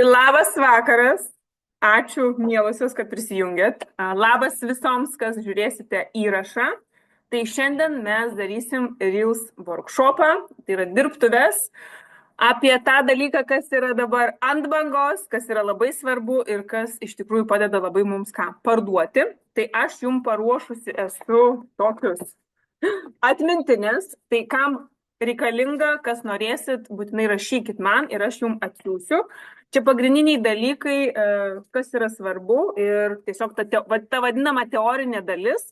Labas vakaras. Ačiū, mielosios, kad prisijungėt. Labas visoms, kas žiūrėsite įrašą. Tai šiandien mes darysim Reels workshopą, tai yra dirbtuves, apie tą dalyką, kas yra dabar ant bangos, kas yra labai svarbu ir kas iš tikrųjų padeda labai mums ką parduoti. Tai aš jums paruošusi esu tokius atmintinės, tai kam reikalinga, kas norėsit, būtinai rašykit man ir aš jums atsiųsiu. Čia pagrindiniai dalykai, kas yra svarbu ir tiesiog ta vadinama teorinė dalis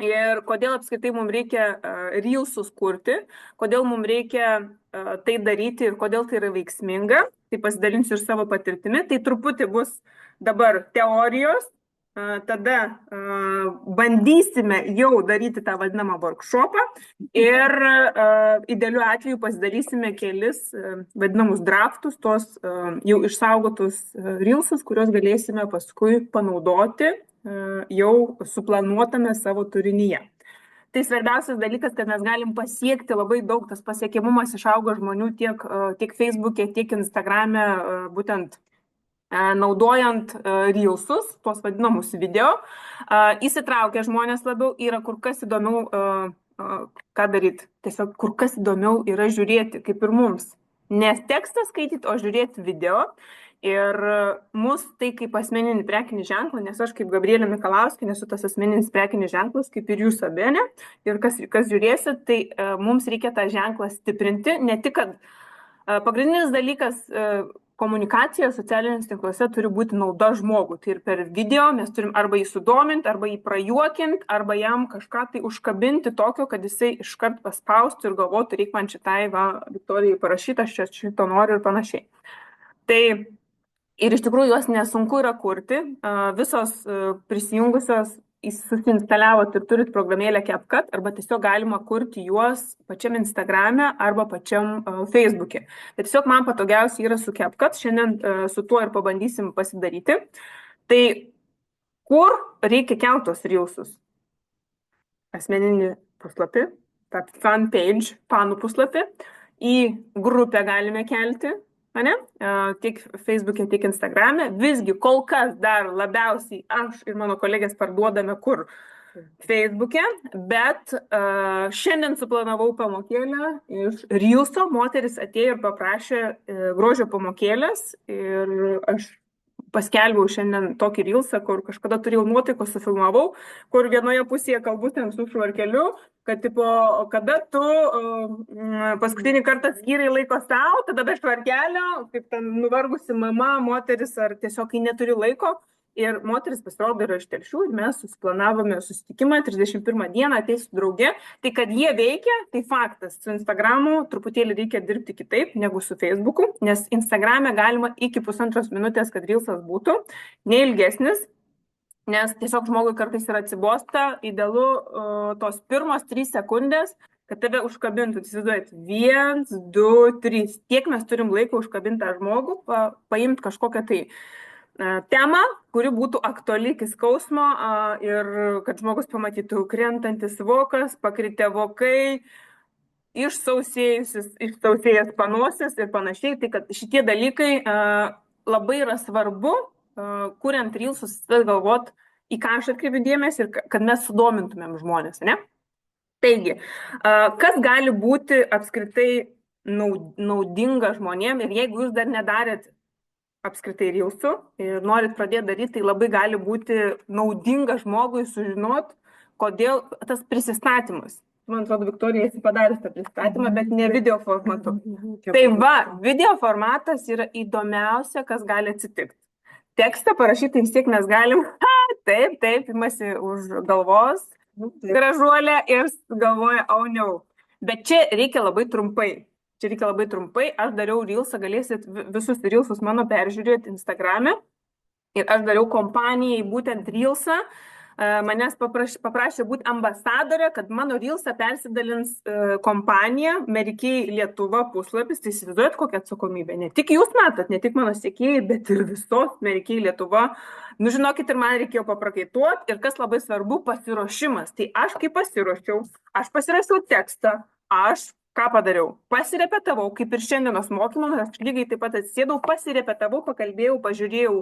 ir kodėl apskritai mums reikia reelsus kurti, kodėl mums reikia tai daryti ir kodėl tai yra veiksminga. Tai pasidalinsiu ir savo patirtimi. Tai truputį bus dabar teorijos, tada bandysime jau daryti tą vadinamą workshopą ir idealiu atveju pasidarysime kelis vadinamus draftus, tos jau išsaugotus reelsus, kuriuos galėsime paskui panaudoti jau suplanuotame savo turinyje. Tai svarbiausias dalykas, kad mes galim pasiekti labai daug, tas pasiekiamumas išauga žmonių tiek Facebook'e, tiek Instagram'e, būtent naudojant reelsus, tuos vadinamus video, įsitraukia žmonės labiau, yra kur kas įdomiau, ką daryti. Tiesiog kur kas įdomiau yra žiūrėti, kaip ir mums. Ne tekstą skaityti, o žiūrėti video. Ir mus tai kaip asmeninį prekinį ženklą, nes aš kaip Gabrielė Mikalauskienė esu tas asmeninis prekinis ženklas, kaip ir jūs abi, ne? Ir kas žiūrėsit, tai mums reikia tą ženklą stiprinti. Ne tik, kad pagrindinis dalykas komunikacija socialiniuose tinkluose turi būti nauda žmogui. Tai ir per video mes turim arba jį sudominti, arba jį prajuokinti, arba jam kažką tai užkabinti tokio, kad jisai iškart paspaustų ir galvotų, reikia man šitai Viktorijai parašyti, aš čia šito noriu ir panašiai. Tai ir iš tikrųjų juos nesunku yra kurti. Visos prisijungusios susinstaliavot ir turit programėlę CapCut, arba tiesiog galima kurti juos pačiam Instagram'e arba pačiam Facebook'e. Bet tiesiog man patogiausiai yra su CapCut, šiandien su tuo ir pabandysim pasidaryti. Tai kur reikia keltos reelsus? Asmeninį puslapį, tą fan page, fanų puslapį, į grupę galime kelti, ne? Tiek Facebook'e, tiek Instagram'e. Visgi kol kas dar labiausiai aš ir mano kolegės parduodame kur? Facebook'e, bet šiandien suplanavau pamokėlę iš Reelso. Moteris atėjo ir paprašė grožio pamokėlės ir aš paskelbiau šiandien tokį Reelsą, kur kažkada turėjau nuotaikos, sufilmavau, kur vienoje pusėje kalbu ten su švarkeliu, kad tipo, kada tu paskutinį kartą skyrai laiko savo, tada be švarkelio, kaip ten nuvargusi mama, moteris ar tiesiog kai neturi laiko. Ir moteris pasirodo yra iš Telšių ir mes susiplanavome susitikimą 31 dieną, ateis su drauge. Tai kad jie veikia, tai faktas. Su Instagramu truputėlį reikia dirbti kitaip negu su Facebooku, nes Instagrame galima iki 1,5 minutės, kad reelsas būtų, neilgesnis, nes tiesiog žmogui kartais yra atsibosta, idealu tos pirmos 3 sekundės, kad tave užkabintų. Įsivaizduojat, 1, 2, 3. Tiek mes turim laiko užkabintą žmogų, paimti kažkokią tai temą, kuri būtų aktuali iki skausmo ir kad žmogus pamatytų krentantis vokas, pakritę vokai, išsausėjęs panosis ir panašiai. Tai kad šitie dalykai labai yra svarbu, kuriant reelsus, galvot, į ką aš atkreipiu dėmesį ir kad mes sudomintumėm žmonės, ne? Taigi, kas gali būti apskritai naudinga žmonėm ir jeigu jūs dar nedarėt apskritai reelsų ir norit pradėti daryti, tai labai gali būti naudinga žmogui sužinot, kodėl tas prisistatymas. Man atrodo, Viktorija, esi padaręs tą pristatymą, bet ne video formatu. Tai va, video formatas yra įdomiausia, kas gali atsitikti. Tekstą parašyti vis tiek mes galim, taip, imasi už galvos, gražuolė ir galvoja, no. Bet čia reikia labai trumpai. Aš dariau reelsą, galėsit visus reelsus mano peržiūrėti Instagram'e. Ir aš dariau kompanijai būtent reelsą. Manęs paprašė būti ambasadorė, kad mano reelsą persidalins kompanija Merkiai Lietuva puslapis. Tai įsivaizduojat kokią atsakomybę. Ne tik jūs matot, ne tik mano sekėjai, bet ir visos Merkiai Lietuva. Nu, žinokit, ir man reikėjo paprakaituoti. Ir kas labai svarbu, pasiruošimas. Tai aš kaip pasiruošiau tekstą, aš ką padariau? Pasirepetavau, kaip ir šiandienos mokymą, aš lygiai taip pat atsėdau, pasirepetavau, pakalbėjau, pažiūrėjau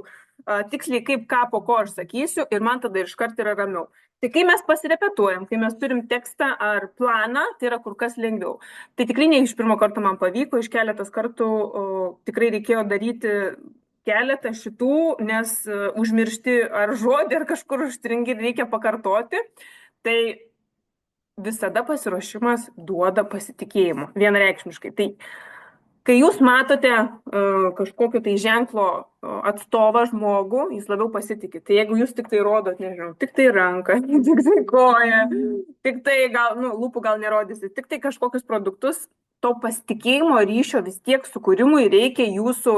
tiksliai kaip ką po ko aš sakysiu ir man tada iškart yra ramiau. Tai kai mes pasirepetuojam, kai mes turim tekstą ar planą, tai yra kur kas lengviau. Tai tikrai ne iš pirmo karto man pavyko, iš keletos kartų tikrai reikėjo daryti keletą šitų, nes užmiršti ar žodį, ar kažkur užstringi reikia pakartoti. Tai visada pasiruošimas duoda pasitikėjimo, vienareikšmiškai. Tai kai jūs matote kažkokio tai ženklo atstovą žmogų, jis labiau pasitikė. Tai jeigu jūs tik tai rodot, nežinau, tik tai ranką, tik tai koją, tik tai gal, lūpų gal nerodysit, tik tai kažkokius produktus, to pasitikėjimo ryšio vis tiek sukūrimui reikia jūsų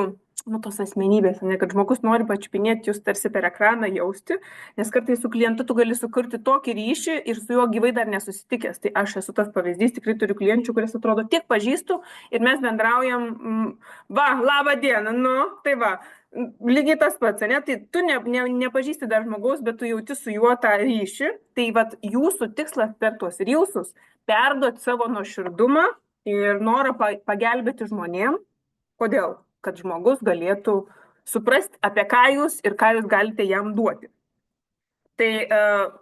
tos asmenybės, ne, kad žmogus nori pačiupinėti jūs tarsi per ekraną jausti, nes kartais su klientu tu gali sukurti tokį ryšį ir su juo gyvai dar nesusitikęs. Tai aš esu tas pavyzdys, tikrai turiu klienčių, kuris atrodo tiek pažįstu ir mes bendraujam, labą dieną, tai va, lygiai tas pats, ne, tai tu nepažįsti dar žmogaus, bet tu jauti su juo tą ryšį, tai va, jūsų tikslas per tuos ryusus perduoti savo nuoširdumą ir norą pagelbėti žmonėm. Kodėl? Kad žmogus galėtų suprasti, apie ką jūs ir ką jūs galite jam duoti. Tai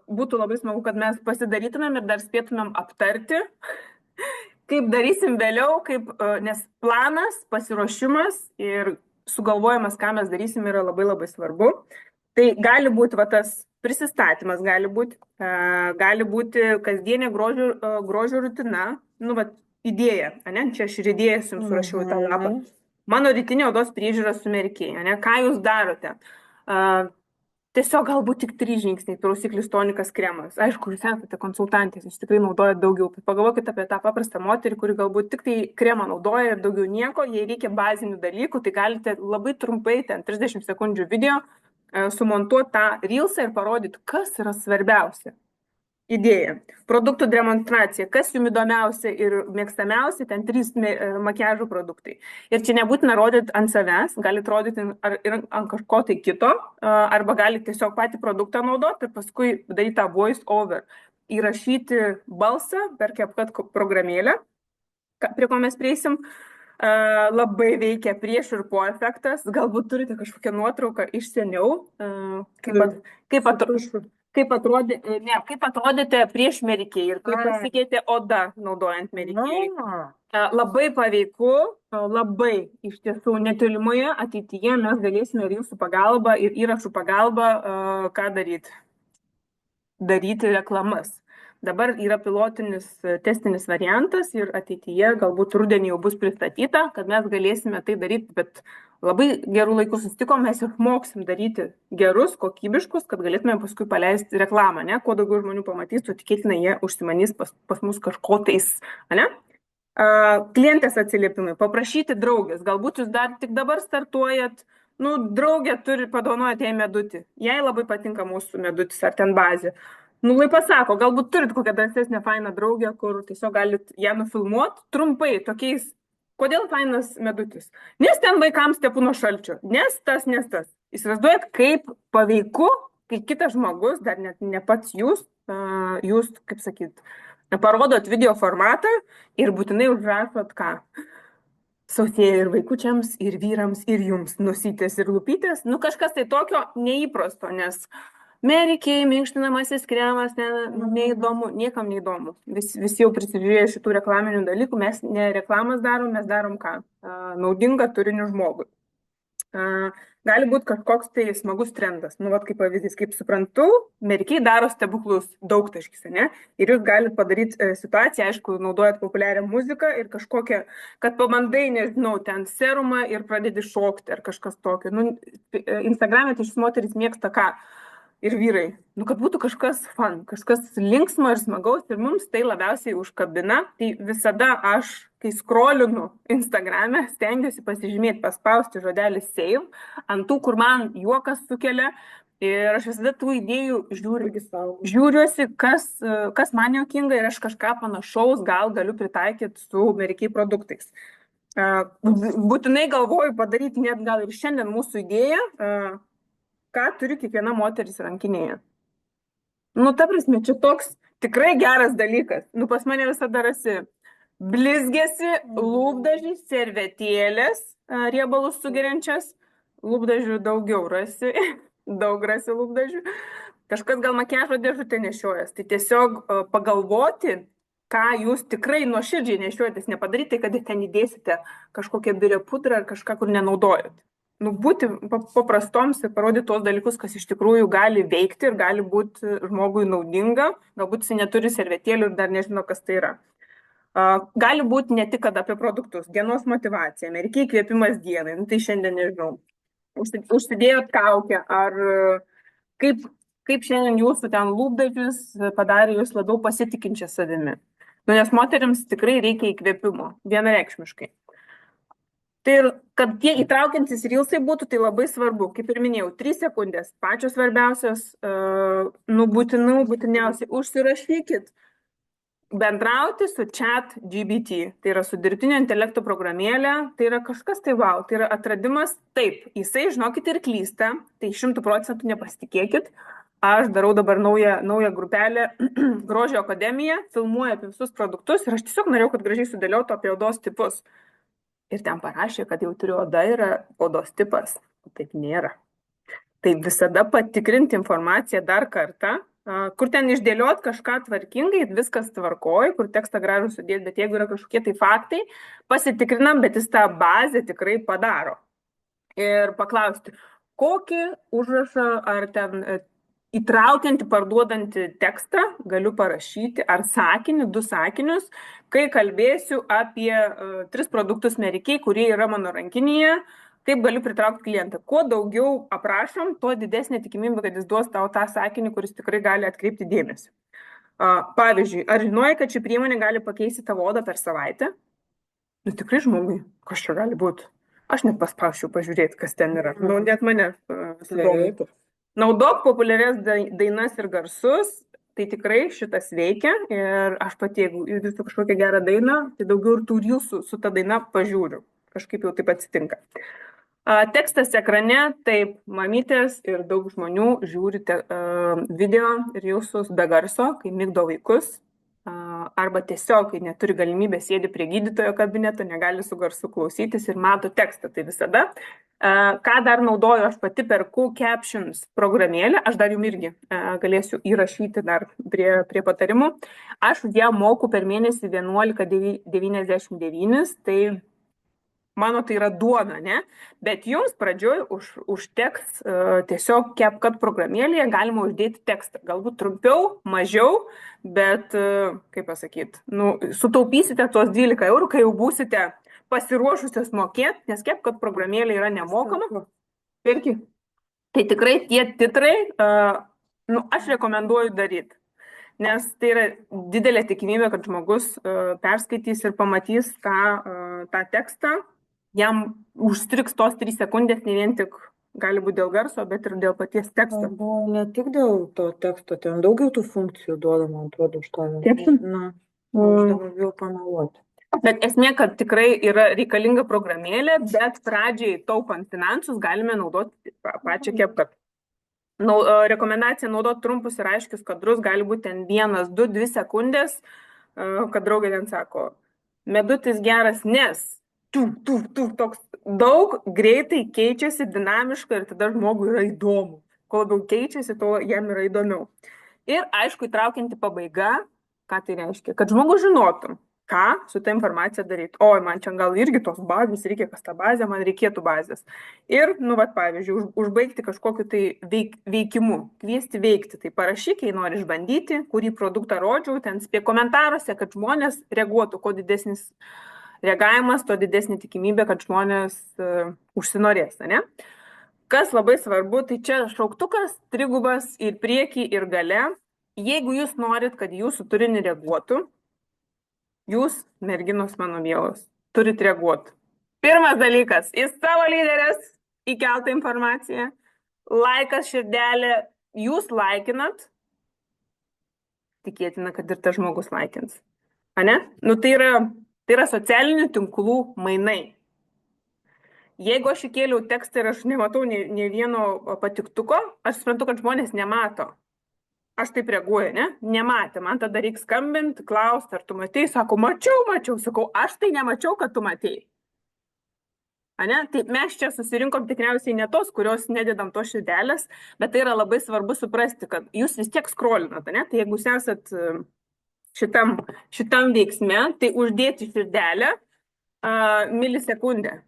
būtų labai smagu, kad mes pasidarytumėm ir dar spėtumėm aptarti, kaip darysim vėliau, nes planas, pasiruošimas ir sugalvojimas, ką mes darysim, yra labai labai svarbu. Tai gali būti tas prisistatymas, gali būti kasdienė grožio rutina, idėja, ne? Čia aš ir idėjas jums surašiau į tą lapą. Mano rytinė odos priežiūra su Merkėja, ne? Ką jūs darote? Tiesiog galbūt tik 3 žingsniai, prausiklis, tonikas, kremas. Aišku, jūs esate konsultantės, jūs tikrai naudojate daugiau. Pagalvokite apie tą paprastą moterį, kuri galbūt tik tai kremą naudoja ir daugiau nieko, jei reikia bazinių dalykų, tai galite labai trumpai, 30 sekundžių video, sumontuoti tą reelsą ir parodyti, kas yra svarbiausia. Idėja. Produktų demonstracija. Kas jums įdomiausia ir mėgstamiausia, ten 3 makiažo produktai. Ir čia nebūtina rodyti ant savęs, galite rodyti ir ant kažko tai kito, arba galite tiesiog patį produktą naudoti ir paskui daryti tą voice over. Įrašyti balsą per CapCut programėlę, prie ko mes prieisim. Labai veikia prieš ir po efektas. Galbūt turite kažkokią nuotrauką iš seniau. Kaip atrodėte prieš Merkėją ir kaip pasikeitė oda naudojant Merkėją. Labai paveiku, labai iš tiesų netolimoje ateityje mes galėsime ir jūsų pagalba ir įrašų pagalba ką daryti. Daryti reklamas. Dabar yra pilotinis testinis variantas ir ateityje galbūt rudenį jau bus pristatyta, kad mes galėsime tai daryti, bet labai gerų laikų susitikom, mes išmoksim daryti gerus, kokybiškus, kad galėtume paskui paleisti reklamą, ne? Kuo daugiau žmonių pamatys, tuo tikėtina jie užsimanys pas mus kažko tais, ne? Klientės atsiliepimai, paprašyti draugės, galbūt jūs dar tik dabar startuojat, draugė turi padovanoti jai medutį, jai labai patinka mūsų medutis ar ten bazė. Lai pasako, galbūt turit kokią drąsesnę fainą draugę, kur tiesiog galit ją nufilmuoti trumpai tokiais, kodėl fainas medutis. Nes ten vaikams tepu nuo šalčio, nes tas. Įsivaizduojat, kaip paveiku, kai kitas žmogus, dar net ne pats jūs, kaip sakyt, parodot video formatą ir būtinai užrašot ką. Sausėja ir vaikučiams, ir vyrams, ir jums nosytės ir lūpytės. Kažkas tai tokio neįprasto, nes Merkėja, minkštinamasis kremas, neįdomu, niekam neįdomu. Visi jau prisižiūrėjo šitų reklaminių dalykų, mes ne reklamas darom, mes darom ką? Naudingą turinį žmogui. Gali būti kažkoks tai smagus trendas. Kaip pavyzdys, kaip suprantu, Merkėja daro stebuklus daugtaškis, ne? Ir jūs galite padaryti situaciją, aišku, naudojat populiarią muziką ir kažkokią, kad pabandai, nežinau, ten serumą ir pradedi šokti ar kažkas tokio. Instagram'e tai šis moteris mėgsta ką? Ir vyrai, kad būtų kažkas fun, kažkas linksmo ir smagaus ir mums tai labiausiai užkabina. Tai visada aš, kai skrolinu Instagram'e, stengiuosi pasižymėti, paspausti žodelį save ant tų, kur man juokas sukelia. Ir aš visada tų idėjų žiūriuosi, kas man juokinga ir aš kažką panašaus gal galiu pritaikyti su Merkėja produktais. Būtinai galvoju padaryti net gal ir šiandien mūsų idėją, ką turi kiekviena moteris rankinėje. Ta prasme, čia toks tikrai geras dalykas. Pas mane visada rasi blizgėsi, lūpdažis, servetėlės, riebalus sugeriančias, lūpdažių daugiau rasi, daug rasi lūpdažių. Kažkas gal makiažo dėžutę nešiojas, tai tiesiog pagalvoti, ką jūs tikrai nuoširdžiai nešiojatės, nepadaryti, kad ten įdėsite kažkokią birę pudrą ar kažką, kur nenaudojat. Nu, būti paprastoms ir parodyti tos dalykus, kas iš tikrųjų gali veikti ir gali būti žmogui naudinga, galbūt jis neturi servetėlių ir dar nežino, kas tai yra. Gali būti ne tik apie produktus, dienos motyvacija, amerikiai įkvėpimas dienai, nu, tai šiandien nežinau, užsidėjot kaukę, ar kaip šiandien jūsų ten lūpdažis padarė jūs labiau pasitikinčią savimi. Nu, nes moteriams tikrai reikia įkvėpimo, vienareikšmiškai. Tai ir kad tie įtraukiantys reelsai būtų, tai labai svarbu, kaip ir minėjau, 3 sekundės, pačios svarbiausios, būtiniausiai, užsirašykit. Bendrauti su ChatGPT, tai yra su dirbtinio intelekto programėlė, tai yra kažkas tai wow, tai yra atradimas, taip, jisai, žinokit, ir klysta, tai 100% nepasitikėkit. Aš darau dabar naują grupelę Grožio akademija, filmuoju apie visus produktus ir aš tiesiog norėjau, kad gražiai sudėliotų apie odos tipus. Ir ten parašė, kad jautri oda yra odos tipas. Taip nėra. Tai visada patikrinti informaciją dar kartą, kur ten išdėliot kažką tvarkingai, viskas tvarkoj, kur tekstą gražų sudėti, bet jeigu yra kažkokie tai faktai, pasitikrinam, bet jis tą bazę tikrai padaro. Ir paklausti, kokį užrašą ar ten įtraukiantį, parduodantį tekstą galiu parašyti, ar sakinį, 2 sakinius, kai kalbėsiu apie 3 produktus Amerikiai, kurie yra mano rankinėje, kaip galiu pritraukti klientą. Kuo daugiau aprašom, tuo didesnė tikimybė, kad jis duos tau tą sakinį, kuris tikrai gali atkreipti dėmesį. Pavyzdžiui, ar žinojai, kad ši priemonė gali pakeisti tavo odą per savaitę? Nu tikrai žmogui, kas čia gali būti? Aš net paspaušiu pažiūrėti, kas ten yra. Nu, net mane sudomintų. Naudok populiarias dainas ir garsus, tai tikrai šitas veikia ir aš pati, jeigu jūsų kažkokią gerą dainą, tai daugiau ir tų jūsų su ta daina pažiūriu. Kažkaip jau taip atsitinka. Tekstas ekrane, taip, mamytės ir daug žmonių žiūrite video ir jūsų be garso, kai migdo vaikus, arba tiesiog, kai neturi galimybę sėdi prie gydytojo kabineto, negali su garsu klausytis ir mato tekstą. Tai visada. Ką dar naudoju, aš pati perku Captions programėlę, aš dar jums irgi galėsiu įrašyti dar prie patarimų. Aš ją moku per mėnesį 11,99, tai mano tai yra duona, ne? Bet jums pradžioj užteks tiesiog CapCut programėlėje galima uždėti tekstą. Galbūt trumpiau, mažiau, bet, kaip pasakyti, sutaupysite tuos 12 eurų, kai jau būsite pasiruošusios mokėti, nes CapCut programėlė yra nemokama. Irgi. Tai tikrai tie titrai, aš rekomenduoju daryti. Nes tai yra didelė tikimybė, kad žmogus perskaitys ir pamatys tą tekstą. Jam užstriks tos 3 sekundės, ne vien tik gali būti dėl garso, bet ir dėl paties teksto. Ne tik dėl to teksto, ten daugiau tų funkcijų duoda, man atrodo, už to. Na, aš dabar jau pameluoti. Bet esmė, kad tikrai yra reikalinga programėlė, bet pradžiai taupant finansus galime naudoti pačią CapCut. Rekomendacija naudoti trumpus ir aiškius kadrus, gali būti ten 1, 2, 2 sekundės, kad draugė ten sako, medutis geras, nes toks daug greitai keičiasi, dinamiškai ir tada žmogui yra įdomu. Kuo labiau keičiasi, to jam yra įdomiau. Ir aišku, įtraukianti pabaiga, ką tai reiškia, kad žmogus žinotų, ką su ta informacija daryti. Oi, man čia gal irgi tos bazės, reikia kas tą bazę, man reikėtų bazės. Ir, pavyzdžiui, užbaigti kažkokiu tai veikimu, kviesti veikti. Tai parašyk, jei nori išbandyti, kurį produktą rodžiau, ten spėk komentaruose, kad žmonės reaguotų, kuo didesnis reagavimas, to didesnė tikimybė, kad žmonės užsinorės, ne? Kas labai svarbu, tai čia šauktukas, trigubas ir priekį, ir gale. Jeigu jūs norit, kad jūsų turinį reaguotų, jūs, merginos mano mielos, turit reaguoti. Pirmas dalykas, į savo lyderės įkeltą informaciją, laikas, širdelė, jūs laikinat, tikėtina, kad ir tas žmogus laikins. Ane? Tai yra socialinių tinklų mainai. Jeigu aš įkėliau tekstą ir aš nematau ne vieno patiktuko, aš suprantu, kad žmonės nemato. aš taip reaguoju, ne? Nematė, man tada reikia skambinti, klausti, ar tu matei, sako, mačiau, sakau, aš tai nemačiau, kad tu matei. Ane? Tai mes čia susirinkom tikriausiai ne tos, kurios nededam tos širdelės, bet tai yra labai svarbu suprasti, kad jūs vis tiek skrolinat, ne? Tai jeigu jūs esat šitam veiksme, tai uždėti širdelę milisekundę.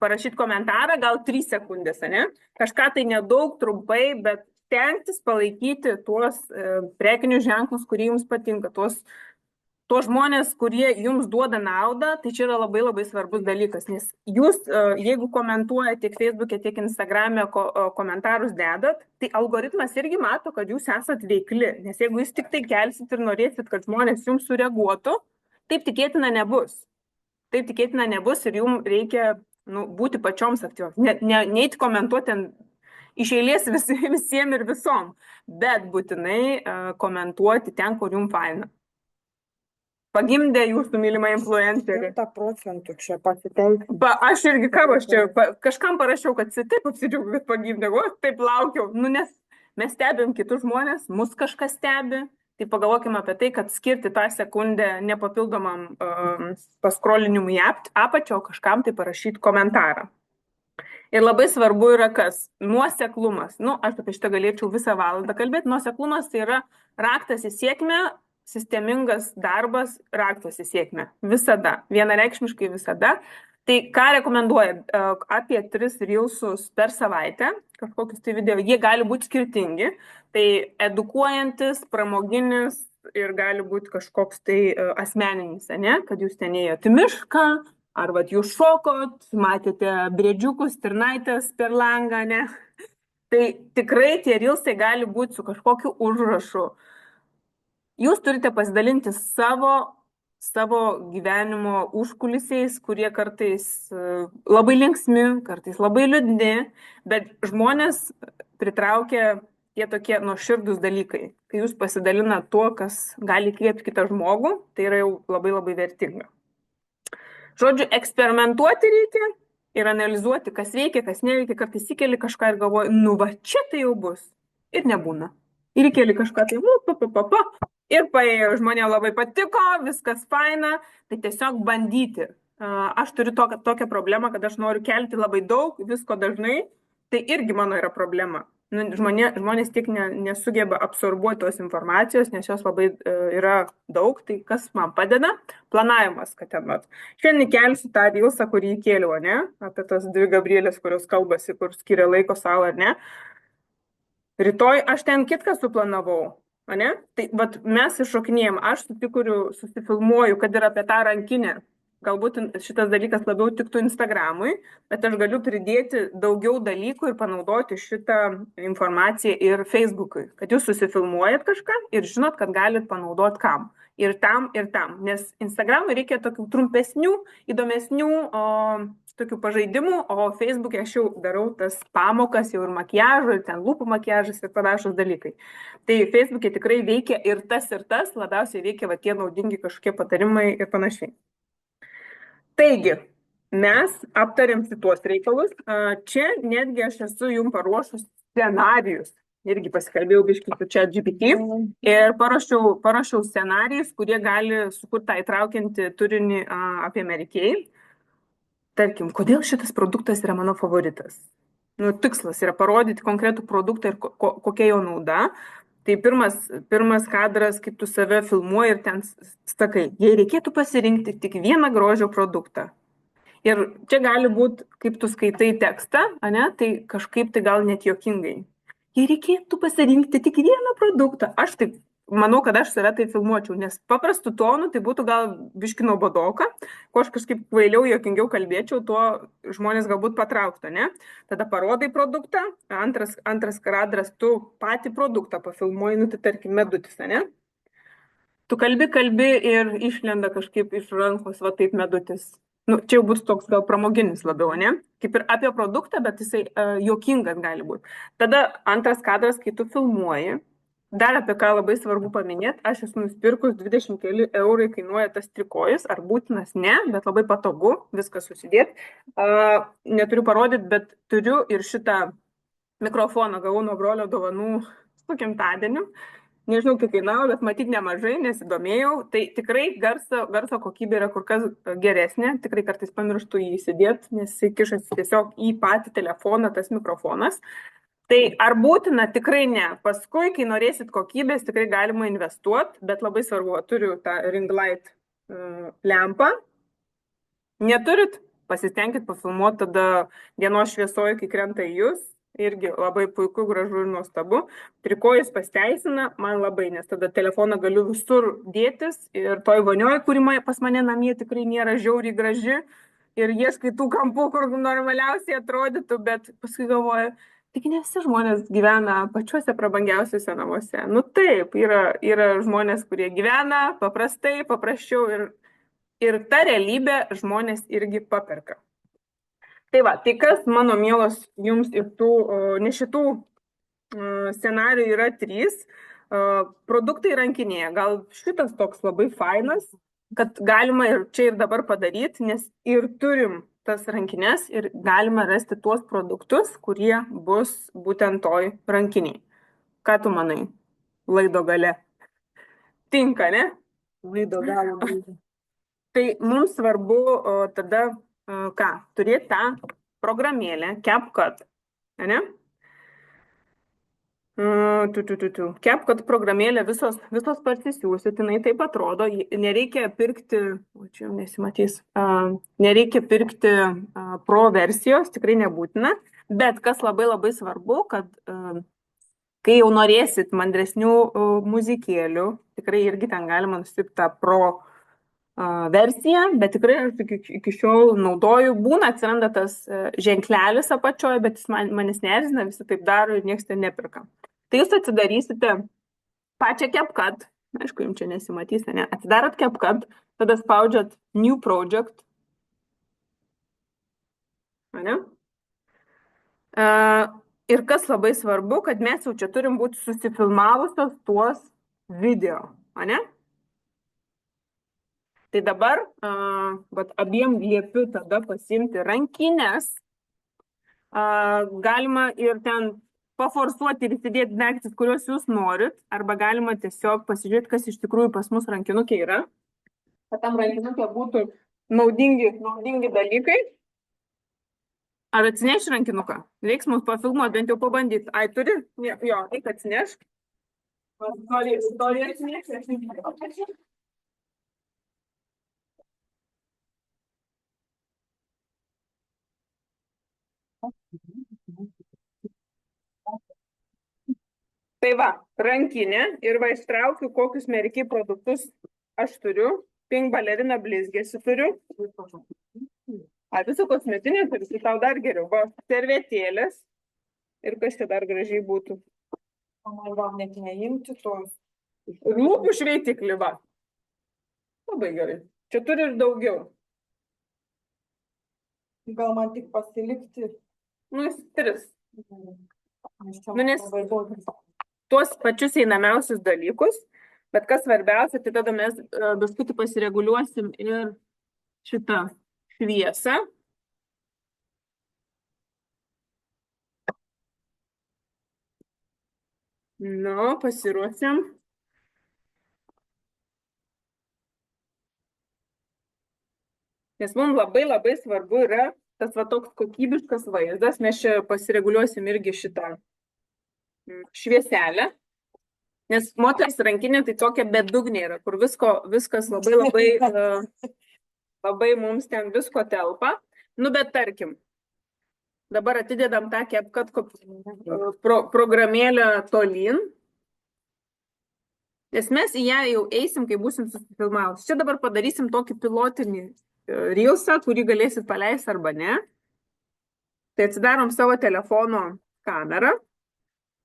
Parašyti komentarą, gal 3 sekundės, ne? Kažką tai nedaug, trumpai, bet stengtis palaikyti tuos prekinius ženklus, kurie jums patinka, tuos žmonės, kurie jums duoda naudą, tai čia yra labai labai svarbus dalykas, nes jūs, jeigu komentuojate tiek Facebook'e, tiek Instagram'e komentarus dedat, tai algoritmas irgi mato, kad jūs esat veikli, nes jeigu jūs tik tai kelsit ir norėsit, kad žmonės jums sureaguotų, taip tikėtina nebus. Taip tikėtina nebus ir jums reikia būti pačioms aktyvioms. Neiti komentuoti iš eilės visiems ir visom, bet būtinai komentuoti ten, kur jums faina. Pagimdė jūsų mylimą influencerį. 100% čia pasiteisino. Aš irgi kažkam parašiau, kad taip apsidžiaugiu, kad pagimdė, taip laukiau. Nes mes stebim kitus žmonės, mus kažkas stebi, tai pagalvokime apie tai, kad skirti tą sekundę nepapildomam paskrolinimui į apačią, o kažkam tai parašyti komentarą. Ir labai svarbu yra kas? Nuoseklumas. Aš apie šitą galėčiau visą valandą kalbėti. Nuoseklumas tai yra raktas į sėkmę, sistemingas darbas, raktas į sėkmę. Visada. Vienareikšmiškai visada. Tai ką rekomenduoja? Apie 3 reelsus per savaitę, kažkokius tai video, jie gali būti skirtingi. Tai edukuojantis, pramoginis ir gali būti kažkoks tai asmeninis, ne? Kad jūs ten ėjote į mišką, ar jūs šokot, matėte briedžiukus, stirnaitės per langą, ne? Tai tikrai tie reelsai gali būti su kažkokiu užrašu. Jūs turite pasidalinti savo gyvenimo užkulisiais, kurie kartais labai linksmi, kartais labai liūdni, bet žmonės pritraukia tie tokie nuoširdūs dalykai. Kai jūs pasidalinat tuo, kas gali įkvėpti kitą žmogų, tai yra jau labai labai vertinga. Žodžiu, eksperimentuoti reikia ir analizuoti, kas veikia, kas neveikia, kartais įkeli kažką ir galvoji, va čia tai jau bus. Ir nebūna. Ir įkeli kažką tai, ir paėjo, žmonėms labai patiko, viskas faina, tai tiesiog bandyti. Aš turiu tokią problemą, kad aš noriu kelti labai daug, visko dažnai, tai irgi mano yra problema. Žmonės tik nesugeba absorbuoti tos informacijos, nes jos labai yra daug, tai kas man padeda? Planavimas, kad ten mat. Šiandien kelsiu tą reelsą, kurį įkėliau, ne? Apie tas 2 Gabrielės, kurios kalbasi, kur skiria laiko savo, ar ne? Rytoj aš ten kitką suplanavau. Ne? Tai mes iššokinėjom, aš susifilmuoju, kad ir apie tą rankinę. Galbūt šitas dalykas labiau tiktų Instagramui, bet aš galiu pridėti daugiau dalykų ir panaudoti šitą informaciją ir Facebook'ui. Kad jūs susifilmuojat kažką ir žinot, kad galit panaudoti kam. Ir tam, ir tam. Nes Instagramui reikia tokių trumpesnių, įdomesnių tokių pažaidimų, o Facebook'e aš jau darau tas pamokas, jau ir makiažo, ir ten lūpų makiažas ir panašus dalykai. Tai Facebook'e tikrai veikia ir tas, labiausiai veikia tie naudingi kažkokie patarimai ir panašiai. Taigi, mes aptarėm šituos reikalus. Čia netgi aš esu jums paruošus scenarijus. Irgi pasikalbėjau biškį su ChatGPT ir parašiau scenarijus, kurie gali sukurti tą įtraukiantį turinį apie Merikėjai. Tarkim, kodėl šitas produktas yra mano favoritas? Tikslas yra parodyti konkretų produktą ir kokia jo nauda. Tai pirmas kadras, kaip tu save filmuoji ir ten sakai, jei reikėtų pasirinkti tik vieną grožio produktą. Ir čia gali būti, kaip tu skaitai tekstą, ne? Tai kažkaip tai gal net juokingai. Jei reikėtų pasirinkti tik vieną produktą, aš taip manau, kad aš save tai filmuočiau, nes paprastų tonų tai būtų gal biški nuobodoka, ko aš kažkaip kvailiau, juokingiau kalbėčiau, tuo žmonės galbūt patrauktų, ne? Tada parodai produktą, antras kadras, tu patį produktą pafilmuoji, tai tarkim medutis, ne? Tu kalbi ir išlenda kažkaip iš rankos, taip medutis. Čia jau bus toks gal pramoginis labiau, ne? Kaip ir apie produktą, bet jisai juokingas gali būti. Tada antras kadras, kai tu filmuoji, dar apie ką labai svarbu paminėti, aš esu nusipirkus 20 keli eurai kainuoja tas trikojus, ar būtinas, ne, bet labai patogu, viską susidėti. Neturiu parodyti, bet turiu ir šitą mikrofoną gavau nuo brolio dovanų su gimtadieniu. Nežinau, kiek kainavo, bet matyt nemažai, nesidomėjau. Tai tikrai garso kokybė yra kur kas geresnė. Tikrai kartais pamirštu jį įsidėti, nes jis kišasi tiesiog į patį telefoną, tas mikrofonas. Tai ar būtina? Tikrai ne. Paskui, kai norėsit kokybės, tikrai galima investuoti, bet labai svarbu, turiu tą ring light lempą. Neturit? Pasistengkit pafilmuoti tada dienos šviesoje, kai krenta į jūs. Irgi labai puiku, gražu ir nuostabu. Trikojus pasteisina man labai, nes tada telefoną galiu visur dėtis ir toj vonioj, kuri pas mane namie tikrai nėra žiauriai graži ir ieškai tų kampų, kur normaliausiai atrodytų, bet paskui galvoju, tik ne visi žmonės gyvena pačiuose prabangiausiuose namuose. Nu taip, yra žmonės, kurie gyvena paprastai, paprasčiau ir ta realybė žmonės irgi paperka. Tai va, tai kas mano mielos jums ir tų, ne šitų scenarijų yra 3. Produktai rankinėje. Gal šitas toks labai fainas, kad galima ir čia ir dabar padaryti, nes ir turim tas rankinės ir galima rasti tuos produktus, kurie bus būtent toj rankiniai. Ką tu manai? Laido gale. Tinka, ne? Laido galo. Tai mums svarbu tada ką? Turėti tą programėlę CapCut, ne? CapCut programėlė visos parsisiųsit, jinai taip atrodo, nereikia pirkti, čia jau nesimatys, nereikia pirkti pro versijos, tikrai nebūtina, bet kas labai labai svarbu, kad kai jau norėsit mandresnių muzikėlių, tikrai irgi ten galima nusipirkti tą pro versiją, bet tikrai aš iki šiol naudoju, būna atsiranda tas ženklelis apačioje, bet jis manis neerzina, visi taip daro ir niekas ten nepirka. Tai jūs atsidarysite pačią CapCut, aišku, jums čia nesimatys, ne? Atsidarot CapCut, tada spaudžiat New Project, ne? Ir kas labai svarbu, kad mes jau čia turim būti susifilmavusios tuos video, ne? Tai dabar abiem liepiu tada pasiimti rankinės. Galima ir ten paforsuoti ir įsidėti daiktus, kuriuos jūs norit, arba galima tiesiog pasižiūrėti, kas iš tikrųjų pas mus rankinukė yra. Kad tam rankinukė būtų naudingi dalykai. Ar atsineši rankinuką? Reiks mums pafilmuoti, bent jau pabandyti. Ai, turi? Jo, eik atsinešk. Istorija atsinešk. Tai va, rankinė ir va ištraukiu, kokius merki produktus aš turiu. Pink balerina blizgėsi turiu. Visų kosmetinė turiu, tai tau dar geriau. Va, servetėlės. Ir kas čia dar gražiai būtų. Man gal net neimti tos. Lūpų šveitiklį, va. Labai gerai. Čia turi ir daugiau. Gal man tik pasilikti. Nu, 3. Nes tuos pačius einamiausius dalykus, bet kas svarbiausia, tai tada mes biškutį pasireguliuosim ir šitą šviesą. Nu, pasiruosim. Nes mums labai labai svarbu yra tas va toks kokybiškas vaizdas. Mes čia pasireguliuosim irgi šitą švieselę. Nes moters rankinė tai tokia bedugnė yra, kur viskas labai mums ten visko telpa. Nu, bet tarkim, dabar atidedam tą CapCut programėlę tolyn. Nes mes į ją jau eisim, kai būsim susifilmavus. Čia dabar padarysim tokį pilotinį reelsą, kurį galėsit paleisti arba ne. Tai atsidarom savo telefono kamerą.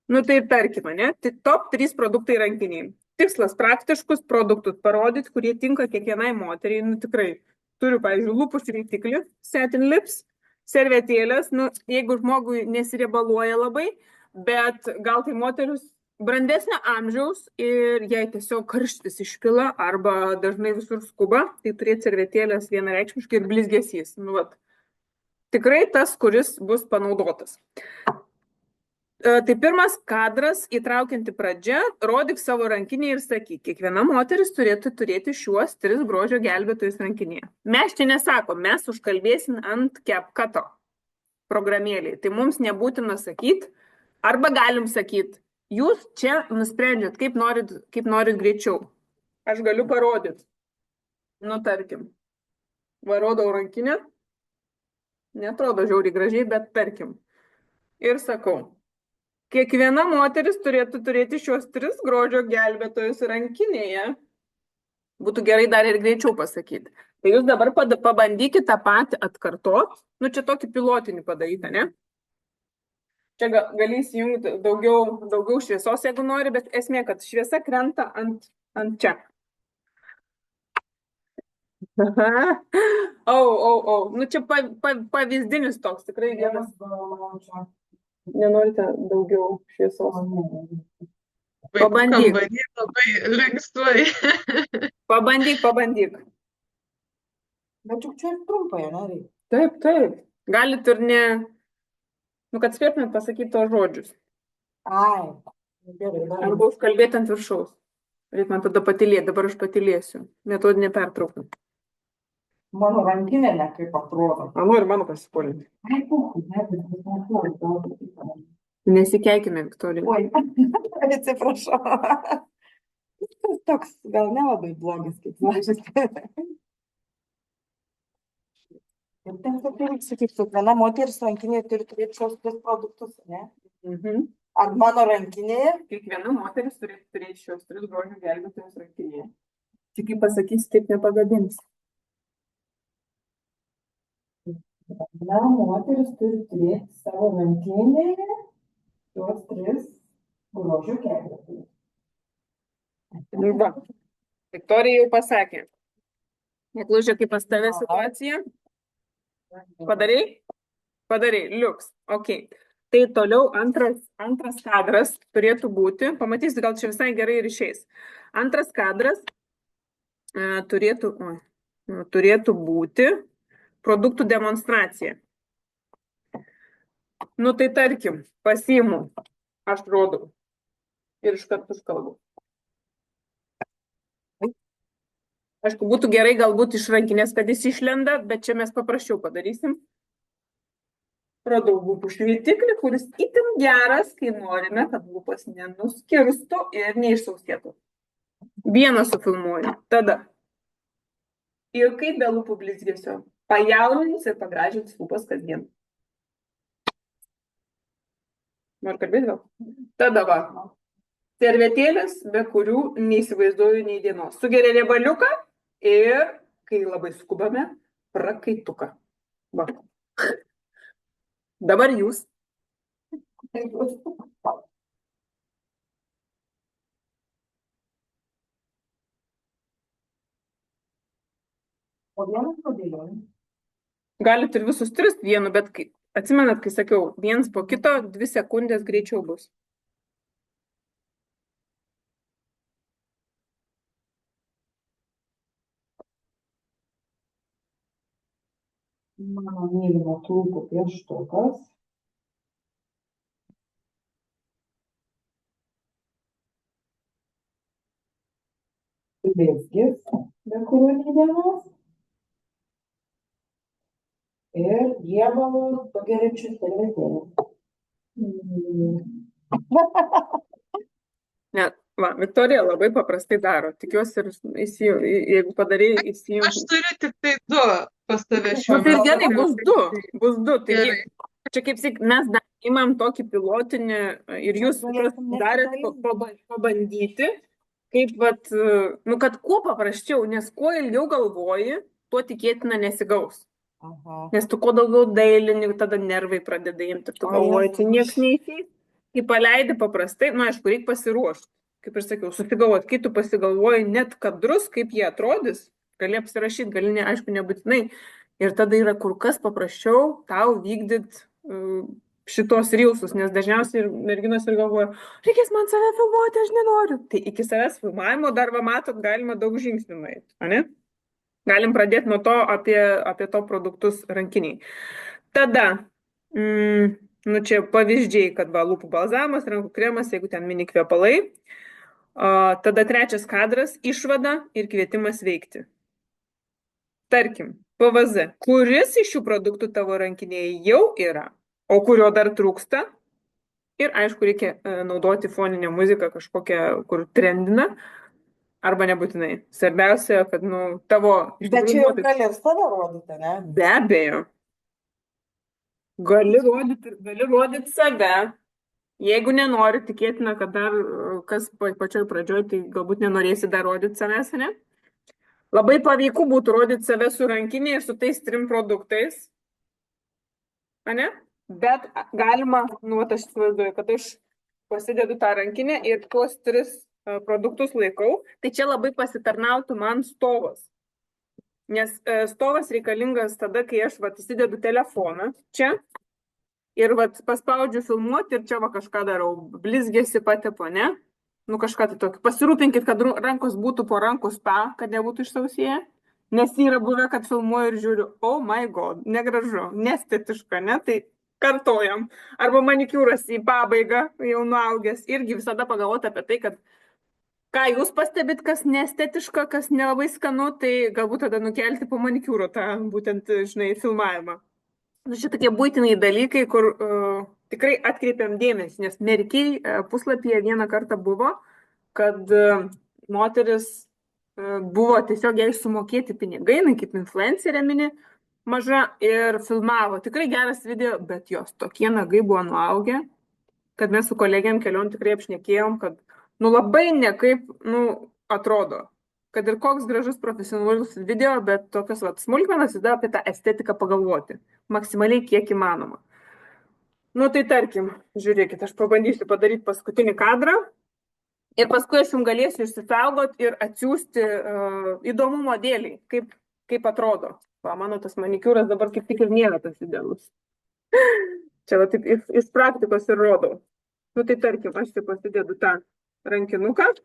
Nu tai ir tarkime, ne? Tai top 3 produktai rankiniai. Tikslas praktiškus produktus parodyti, kurie tinka kiekvienai moteriai. Nu tikrai. Turiu, pavyzdžiui, lūpų šveitiklį, satin lips, servetėlės. Nu, jeigu žmogui nesiriebaluoja labai, bet gal tai moteris brandesnio amžiaus ir jai tiesiog karštis išpila arba dažnai visur skuba, tai turėti servetėlės vienareikšmiškai ir blizgesys. Nu, vat. Tikrai tas, kuris bus panaudotas. Tai pirmas kadras, įtraukianti pradžia, rodyk savo rankinį ir sakyk, kiekviena moteris turėtų turėti šiuos 3 grožio gelbėtojus rankinėje. Mes čia nesakom, mes užkalbėsim ant CapCut'o programėlėje. Tai mums nebūtina sakyti, arba galim sakyti, jūs čia nusprendžiat, kaip norit greičiau. Aš galiu parodyti. Nu, tarkim, varodau rankinę, netrodo žiauriai gražiai, bet tarkim. Ir sakau, kiekviena moteris turėtų turėti šios 3 grožio gelbėtojus rankinėje. Būtų gerai dar ir greičiau pasakyti. Tai jūs dabar pabandykite tą patį atkartot. Nu, čia tokį pilotinį padarytą, ne? Čia gali įsijungti daugiau šviesos, jeigu nori, bet esmė, kad šviesa krenta ant čia. Nu, čia pavyzdinis toks, tikrai vienas. Nenorite daugiau šviesos? Pabandyk. Labai registruoji. Pabandyk. Bet juk čia ir trumpai, ne? Taip. Galit ir ne... Nu, kad spėtumėt pasakyti tos žodžius. Ai, gerai. Arba užkalbėti ant viršaus. Reikia man tada patylėti, dabar aš patylėsiu. Metodinė pertrauka. Mano rankinė ne kaip atrodo. Noriu mano pasipolinti. Ai, puiku, Nesikeikime, Viktorija. Oi, atsiprašau. Toks gal nelabai blogas, kaip mažas. Ir ten sakyti, kiekviena moteris rankinėje turi turėti šios 3 produktus, ne? Ar mano rankinėje? Kiekviena moteris turi turėti šios 3 grožio gelbėtojus rankinėje. Tik kaip pasakysi, taip nepagadins. Na, moteris turi turėti savo rankinėje šios 3 grožio gelbėtojus. Va. Viktorija jau pasakė. Neklužė, kaip pas tave situacija. Padarei, liuks. Ok. Tai toliau antras kadras turėtų būti, pamatysi, gal čia visai gerai ir išeis. Antras kadras turėtų būti produktų demonstracija. Nu tai tarkim, pasiimu, aš rodau ir iš karto kalbu. Aišku, būtų gerai galbūt iš rankinės, kad jis išlenda, bet čia mes paprasčiau padarysim. Rodau lūpų šveitiklį, kuris itin geras, kai norime, kad lūpas nenuskirstų ir neišsausėtų. Vieną sufilmuoju. Tada. Ir kaip be lūpų blizgesio. Pajaunins ir pagražins lūpas kasdien. Noriu kalbėti gal? Tada va. Servetėlės, be kurių neįsivaizduoju nei dienos. Sugeria riebaliuką ir, kai labai skubame, prakaituką. Va. Dabar jūs. O vienas kodėl? Galit ir visus 3 vienu, bet atsimenat, kai sakiau, viens po kito 2 sekundės greičiau bus. Mano mylimo lūpų pieštukas. Blizgis, be kurio nei dienos. Ir riebalus pageriančius servetėlės. Ne, va, Viktorija labai paprastai daro. Tikiuosi ir jeigu padarė, įsijungi. Aš turiu tik tai 2 pas tave šiuo Tai metu. gerai, bus 2. Gerai. Čia kaip sik, mes imam tokį pilotinį ir jūs darėt pabandyti, kaip vat, nu, kad kuo paprasčiau, nes kuo ilgiau galvoji, tuo tikėtina nesigaus. Aha. Nes tu kuo daugiau dailini, tada nervai pradeda imti ir tu galvoji, čia nieks neįsės. Kai paleidi paprastai, nu, aišku, reikia pasiruošti. Kaip ir sakiau, susigalvoti, kai tu pasigalvoji net kadrus, kaip jie atrodys, gali apsirašyti, gali, aišku, nebūtinai. Ir tada yra kur kas paprasčiau tau vykdyti šitos reelsus, nes dažniausiai merginos ir galvoja, reikės man save filmuoti, aš nenoriu. Tai iki savęs filmavimo dar va matot, galima daug žingsnių nueiti, ane? Galim pradėti nuo to apie to produktus rankiniai. Tada Nu, čia pavyzdžiai, kad va, lūpų balzamas, rankų kremas, jeigu ten mini kvepalai. Tada trečias kadras - išvada ir kvietimas veikti. Tarkim, PVZ. Kuris iš šių produktų tavo rankinėje jau yra, o kurio dar trūksta? Ir aišku, reikia naudoti foninę muziką kažkokią, kur trendina, arba nebūtinai. Svarbiausia, kad tavo... Bet čia jau gali ir save rodyti, ne? Be abejo. Gali rodyti save. Jeigu nenori, tikėtina, kad dar kas pačioj pradžioj, tai galbūt nenorėsi dar rodyti savęs, ne? Labai paveiku būtų rodyti save su rankinė ir su tais 3 produktais. Ane? Bet galima, aš įsivaizduoju, kad aš pasidedu tą rankinę ir tuos 3 produktus laikau, tai čia labai pasitarnautų man stovas. Nes stovas reikalingas tada, kai aš įsidedu telefoną čia ir paspaudžiu filmuoti ir čia kažką darau, blizgėsi patepo, ne? Kažką tai tokio. Pasirūpinkit, kad rankos būtų po rankų spa, kad nebūtų išsausėję. Nes yra buvę, kad filmuoju ir žiūriu, oh my god, negražu, nestetiška, ne? Tai kartojam. Arba manikiūras į pabaigą, jau nuaugęs. Irgi visada pagalvoti apie tai, kad ką jūs pastebit, kas nestetiška, kas nelabai skanu, tai galbūt tada nukelti po manikiūro tą būtent, filmavimą. Šitie būtiniai dalykai, kur tikrai atkreipiam dėmesį, nes Merkiai puslapyje vieną kartą buvo, kad moteris buvo tiesiog jai sumokėti pinigai, kaip influencerė mini, maža ir filmavo. Tikrai geras video, bet jos tokie nagai buvo nuaugę, kad mes su kolegiam keliom tikrai apšnekėjom, kad labai nekaip atrodo. Kad ir koks gražus profesionalus video, bet tokios smulkmenos tada apie tą estetiką pagalvoti. Maksimaliai kiek įmanoma. Tai tarkim, žiūrėkit, aš pabandysiu padaryti paskutinį kadrą ir paskui aš jums galėsiu išsisaugot ir atsiųsti įdomumo dėliai, kaip atrodo. Mano tas manikiūras dabar kaip tik ir nėra tas idealus. Čia taip iš praktikos ir rodau. Tai tarkim, aš čia pasidedu tą rankinuką,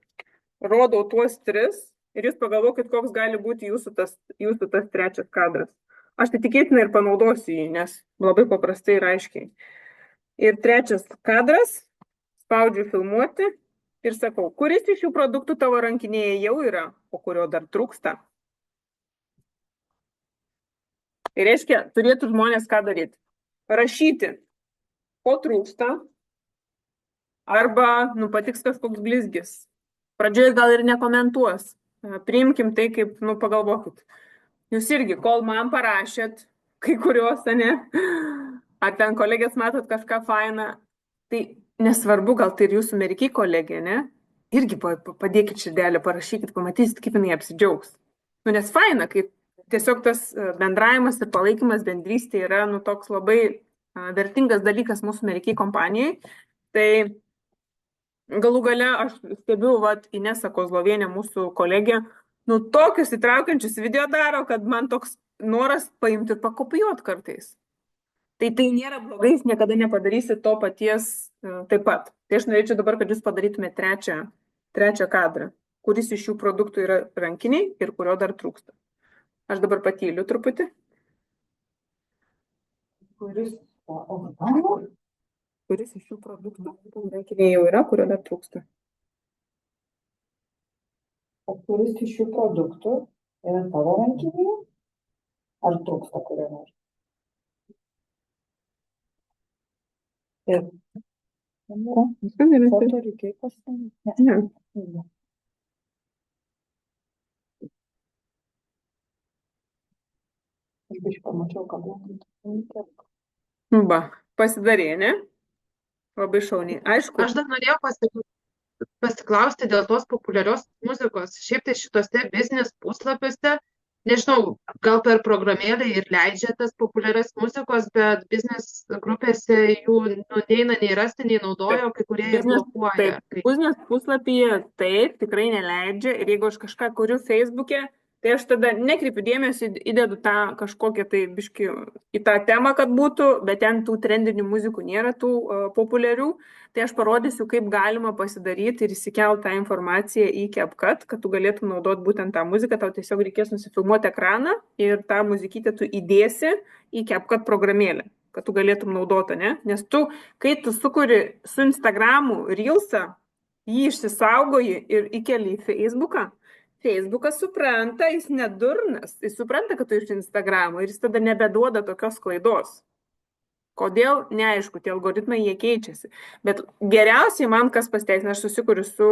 rodau tuos 3 ir jūs pagalvokit, koks gali būti jūsų tas 3 kadras. Aš tai tikėtina ir panaudosiu jį, nes labai paprastai ir aiškiai. Ir 3 kadras, spaudžiu filmuoti ir sakau, kuris iš šių produktų tavo rankinėje jau yra, o kurio dar trūksta. Ir reiškia, turėtų žmonės ką daryti? Rašyti, ko trūksta, arba patiks kažkoks blizgis. Pradžioje gal ir nekomentuos. Priimkim tai, kaip, pagalvokit. Jūs irgi, kol man parašėt, kai kuriuos, ne? Ar ten kolegės matot kažką fainą, tai nesvarbu, gal tai ir jūsų Merkiai kolegė, ne? Irgi padėkit širdelę, parašykit, pamatysit, kaip jinai apsidžiaugs. Nes faina, kaip tiesiog tas bendravimas ir palaikymas bendrystė yra toks labai vertingas dalykas mūsų Merkiai kompanijai. Tai galų gale aš stebiu Inesą Kozlovienę, mūsų kolegę, tokius įtraukiančius video daro, kad man toks noras paimti ir pakopijuoti kartais. Tai nėra blogai, jūs niekada nepadarysit to paties taip pat. Tai aš norėčiau dabar, kad jūs padarytumėte trečią kadrą, kuris iš šių produktų yra rankiniai ir kurio dar trūksta. Aš dabar patyliu truputį. Kuris iš šių produktų rankiniai jau yra, kurio dar trūksta. O kuris iš šių produktų yra tavo rankinėje? Ar trūksta kurio nors? Foto reikia pasidaryti? Ne. Aš pamačiau, kad pasidarė, ne? Labai šauniai. Aišku. Aš dar norėjau pasiklausti dėl tos populiarios muzikos. Šiaip tai šitose biznis puslapiuose, nežinau, gal per programėlę ir leidžia tas populiarias muzikos, bet biznis grupėse jų neina nei rasti, nei naudojo, kai kurie ir blokuoja. Biznis puslapyje taip, tikrai neleidžia. Ir jeigu aš kažką kuriu Facebook'e, tai aš tada nekreipiu dėmesį, įdedu tą kažkokią tai biškį į tą temą, kad būtų, bet ten tų trendinių muzikų nėra, tų populiarių. Tai aš parodysiu, kaip galima pasidaryti ir įsikelti tą informaciją į CapCut, kad tu galėtum naudoti būtent tą muziką. Tau tiesiog reikės nusifilmuoti ekraną ir tą muzikytę tu įdėsi į CapCut programėlę. kad tu galėtum naudoti, ne? Nes tu, kai tu sukuri su Instagramu Reelsą, jį išsisaugoji ir įkeli į Facebooką, Facebookas supranta, jis nedurnas, jis supranta, kad tu iš Instagramo ir jis tada nebeduoda tokios klaidos. Kodėl? Neaišku, tie algoritmai jie keičiasi. Bet geriausiai man kas pasiteisina, aš susikuriu su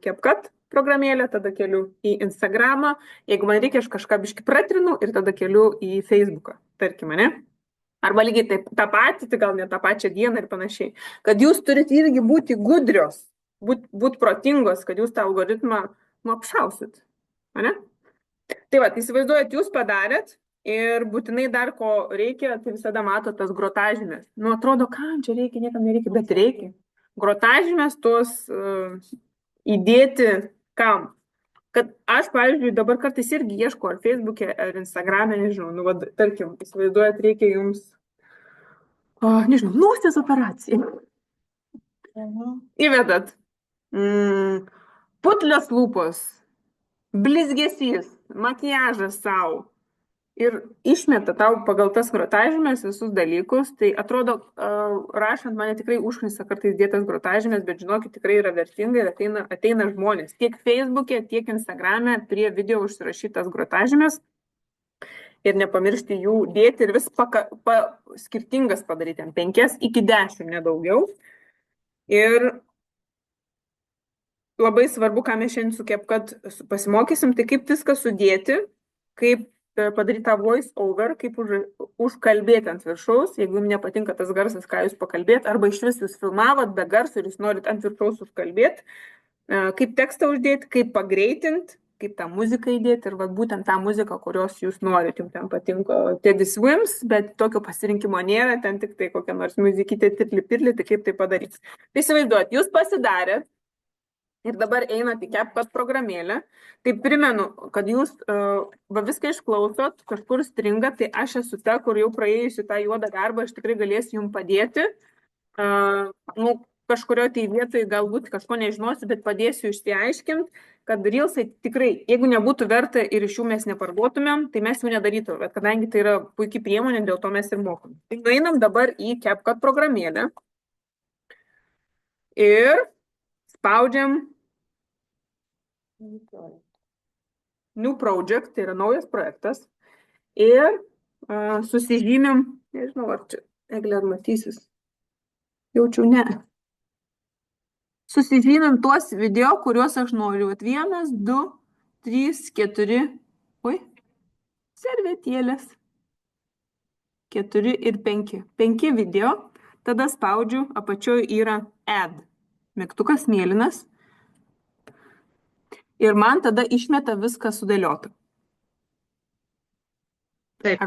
CapCut programėlė, tada keliu į Instagramą, jeigu man reikia, aš kažką biškai pratrinu ir tada keliu į Facebooką, tarkime, ne? Arba lygiai taip, tą patį, tai gal ne tą pačią dieną ir panašiai. Kad jūs turite irgi būti gudrios, būt protingos, kad jūs tą algoritmą apšausit. Ne? Tai va, įsivaizduojat, jūs padarėt ir būtinai dar ko reikia, tai visada matot tas grotažymės. Nu, atrodo, kam čia reikia, niekam nereikia, bet reikia. Grotažymės tos įdėti kam? Kad aš, pavyzdžiui, dabar kartais irgi ieško ar Facebook'e, ar Instagram'e, nežinau, nu, va, tarkim, įsivaizduojat, reikia jums, nežinau, nosies operacija. Įvedat. Putlios lūpos, blizgesys, makiažas savo. Ir išmeta tau pagal tas grotažymės visus dalykus, tai atrodo, rašant mane tikrai užknisa kartais dėtas grotažymės, bet žinokit, tikrai yra vertinga ir ateina žmonės. Tiek Facebook'e, tiek Instagram'e prie video užsirašytas grotažymės ir nepamiršti jų dėti ir vis skirtingas padaryti, 5 iki 10, nedaugiau. Ir labai svarbu, ką mes šiandien su CapCut pasimokysim, tai kaip viską sudėti, kaip padaryti tą voice over, kaip užkalbėti ant viršaus, jeigu jums nepatinka tas garsas, ką jūs pakalbėt, arba iš vis jūs filmavot be garso ir jūs norit ant viršaus užkalbėti, kaip tekstą uždėti, kaip pagreitinti, kaip tą muziką įdėti ir vat, būtent tą muziką, kurios jūs norit, jums ten patinka Teddy Swims, bet tokio pasirinkimo nėra, ten tik tai kokia nors muzikytė tirli-pirli, tai kaip tai padaryti. Tai įsivaizduot, jūs pasidarėt, ir dabar einat į CapCut programėlę, tai primenu, kad jūs viską išklausot, kažkur stringat, tai aš esu ta, kur jau praėjusi tą juodą darbą, aš tikrai galėsiu jums padėti. Kažkurio tai vietoj galbūt kažko nežinosiu, bet padėsiu išsiaiškinti, kad Reelsai tikrai, jeigu nebūtų verta ir iš jų mes neparduotumėm, tai mes jų nedarytumėm, bet kadangi tai yra puikiai priemonė, dėl to mes ir mokom. Tai nueinam dabar į CapCut programėlę ir spaudžiam New Project, tai yra naujas projektas. Ir susižymim, nežinau, ar čia Eglė matysis. Jaučiu, ne. Susižymim tuos video, kuriuos aš noriu. 1, 2, 3, 4. Servetėlės. 4 ir 5. 5 video. Tada spaudžiu, apačioje yra Add. Mygtukas mėlynas. Ir man tada išmeta viską sudėliotą. Taip.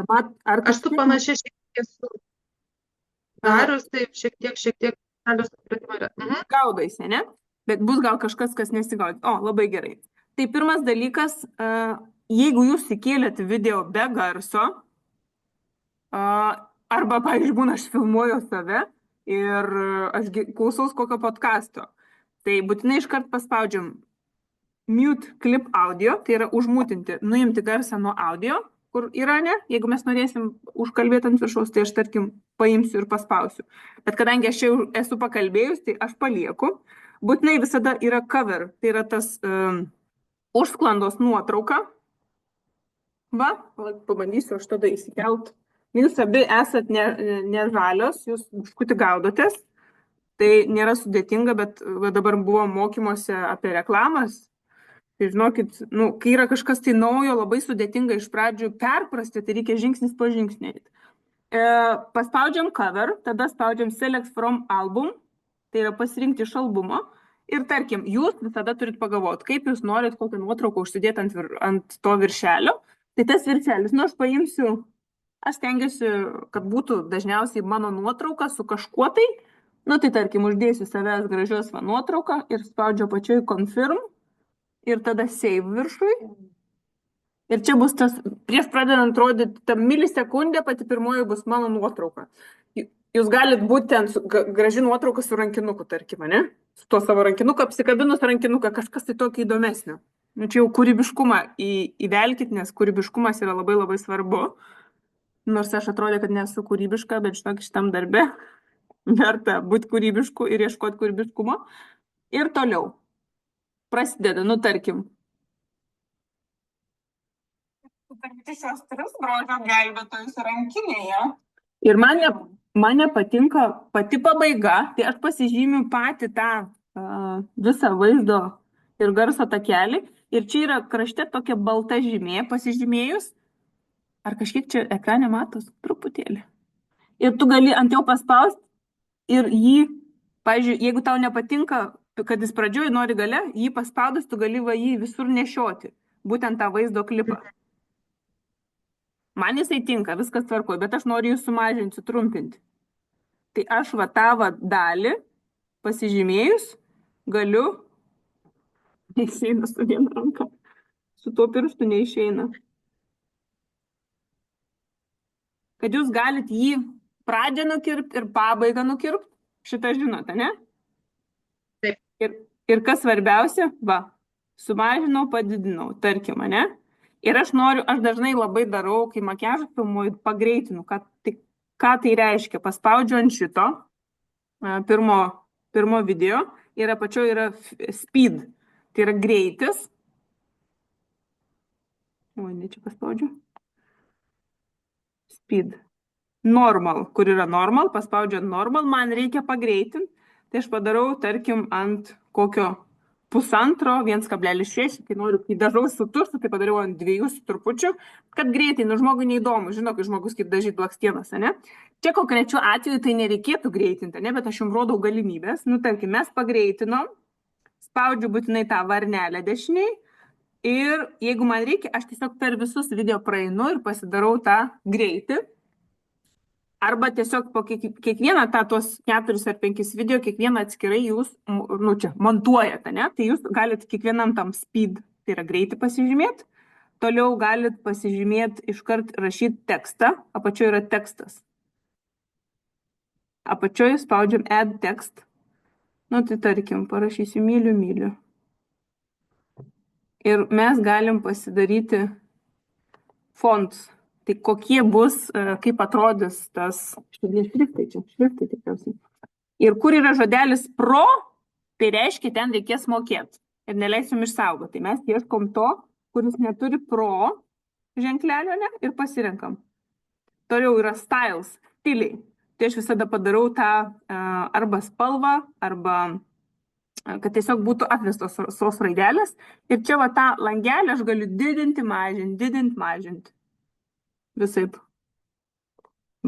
Aš tu panašiai šiek tiek esu darius, taip, šiek tiek gaudaisi, ne? Bet bus gal kažkas, kas nesigaudys. O, labai gerai. Tai pirmas dalykas, jeigu jūs įkėlėt video be garso, arba, pavyzdžiui, būna, aš filmuoju save ir aš klausaus kokio podcasto, tai būtinai iškart paspaudžiam Mute Clip Audio, tai yra užmutinti, nuimti garsą nuo audio, kur yra, ne? Jeigu mes norėsim užkalbėti ant viršaus, tai aš, tarkim, paimsiu ir paspausiu. Bet kadangi aš jau esu pakalbėjus, tai aš palieku. Būtinai visada yra cover, tai yra tas užsklandos nuotrauka. Va, pabandysiu aš tada įsikelt. Jūs abi esat ne žalios, jūs biškutį gaudotės. Tai nėra sudėtinga, bet dabar buvo mokymuose apie reklamas. Tai žinokit, kai yra kažkas tai naujo, labai sudėtinga iš pradžių perprasti, tai reikia žingsnis po žingsnį. Paspaudžiam cover, tada spaudžiam select from album, tai yra pasirinkti iš albumo. Ir tarkim, jūs visada turit pagalvoti, kaip jūs norit kokią nuotrauką užsidėti ant to viršelio. Tai tas viršelis, aš stengiuosi, kad būtų dažniausiai mano nuotrauka su kažkuo tai. Tai tarkim, uždėsiu savęs gražios nuotrauką ir spaudžiu apačioj confirm. Ir tada save viršui. Ir čia bus tas, prieš pradedant rodyti, ta milisekundė pati pirmoji bus mano nuotrauka. Jūs galit būti ten graži nuotrauka su rankinuku, tarkim, ne? Su tuo savo rankinuku, apsikabinus rankinuką, kažkas tai tokio įdomesnio. Čia jau kūrybiškumą įvelkit, nes kūrybiškumas yra labai labai svarbu. Nors aš atrodė, kad nesu kūrybiška, bet žinok, šitam darbe verta būti kūrybišku ir ieškoti kūrybiškumo. Ir toliau. Prasideda, nu tarkim. Šios 3 grožio gelbėtojus rankinėje. Ir man nepatinka pati pabaiga, tai aš pasižymiu patį tą visą vaizdo ir garso takelį. Ir čia yra krašte tokia balta žymė pasižymėjus. Ar kažkiek čia ekrane matos? Truputėlį. Ir tu gali ant jo paspausti ir jį, pavyzdžiui, jeigu tau nepatinka, kad jis pradžioj nori gale, jį paspaudus, tu gali jį visur nešioti. Būtent tą vaizdo klipą. Man jisai tinka, viskas tvarkoja, bet aš noriu jį sumažinti, sutrumpinti. Tai aš tą dalį pasižymėjus galiu, neišeina su viena ranka, su tuo pirštu neišeina. Kad jūs galit jį pradžią nukirpti ir pabaigą nukirpti, šitą žinote, ne? Taip. Ir kas svarbiausia, sumažinau, padidinau, tarkim, ne? Ir aš dažnai labai darau, kai makiažą filmuoju, pagreitinu, ką tai reiškia. Paspaudžiu ant šito pirmo video ir apačioje yra speed, tai yra greitis. O, ne čia paspaudžiu. Speed. Normal, kur yra normal, paspaudžiu ant normal, man reikia pagreitinti, tai aš padarau, tarkim, ant kokio 1,5, 1,6, kai dažau su tušu, tai padariau ant 2 su trupučiu, kad greitai, žmogui neįdomu, žinau, kai žmogus kaip dažyti blakstienas, ne? Čia konkrečiu atveju tai nereikėtų greitinti, ne? Bet aš jums rodau galimybės, tarkim, mes pagreitinom, spaudžiu būtinai tą varnelę dešiniai ir jeigu man reikia, aš tiesiog per visus video praeinu ir pasidarau tą greitį. Arba tiesiog po kiekvieną tuos 4 ar 5 video, kiekvieną atskirai jūs čia montuojate, ne? Tai jūs galit kiekvienam tam speed, tai yra greitį pasižymėti. Toliau galit pasižymėti iškart rašyti tekstą. Apačioje yra tekstas. Apačioje spaudžiam add text. Tai tarkim, parašysiu myliu. Ir mes galim pasidaryti fonts. Tai kokie bus, kaip atrodys tas šriftai tikriausiai. Ir kur yra žodelis pro, tai reiškia, ten reikės mokėti. Ir neleisim išsaugoti. Tai mes ieškom to, kuris neturi pro ženklelio, ne? Ir pasirenkam. Toliau yra styles, stiliai. Tai aš visada padarau tą arba spalvą, arba kad tiesiog būtų atvestos sos raidelės. Ir čia tą langelį aš galiu didinti, mažinti. Visaip.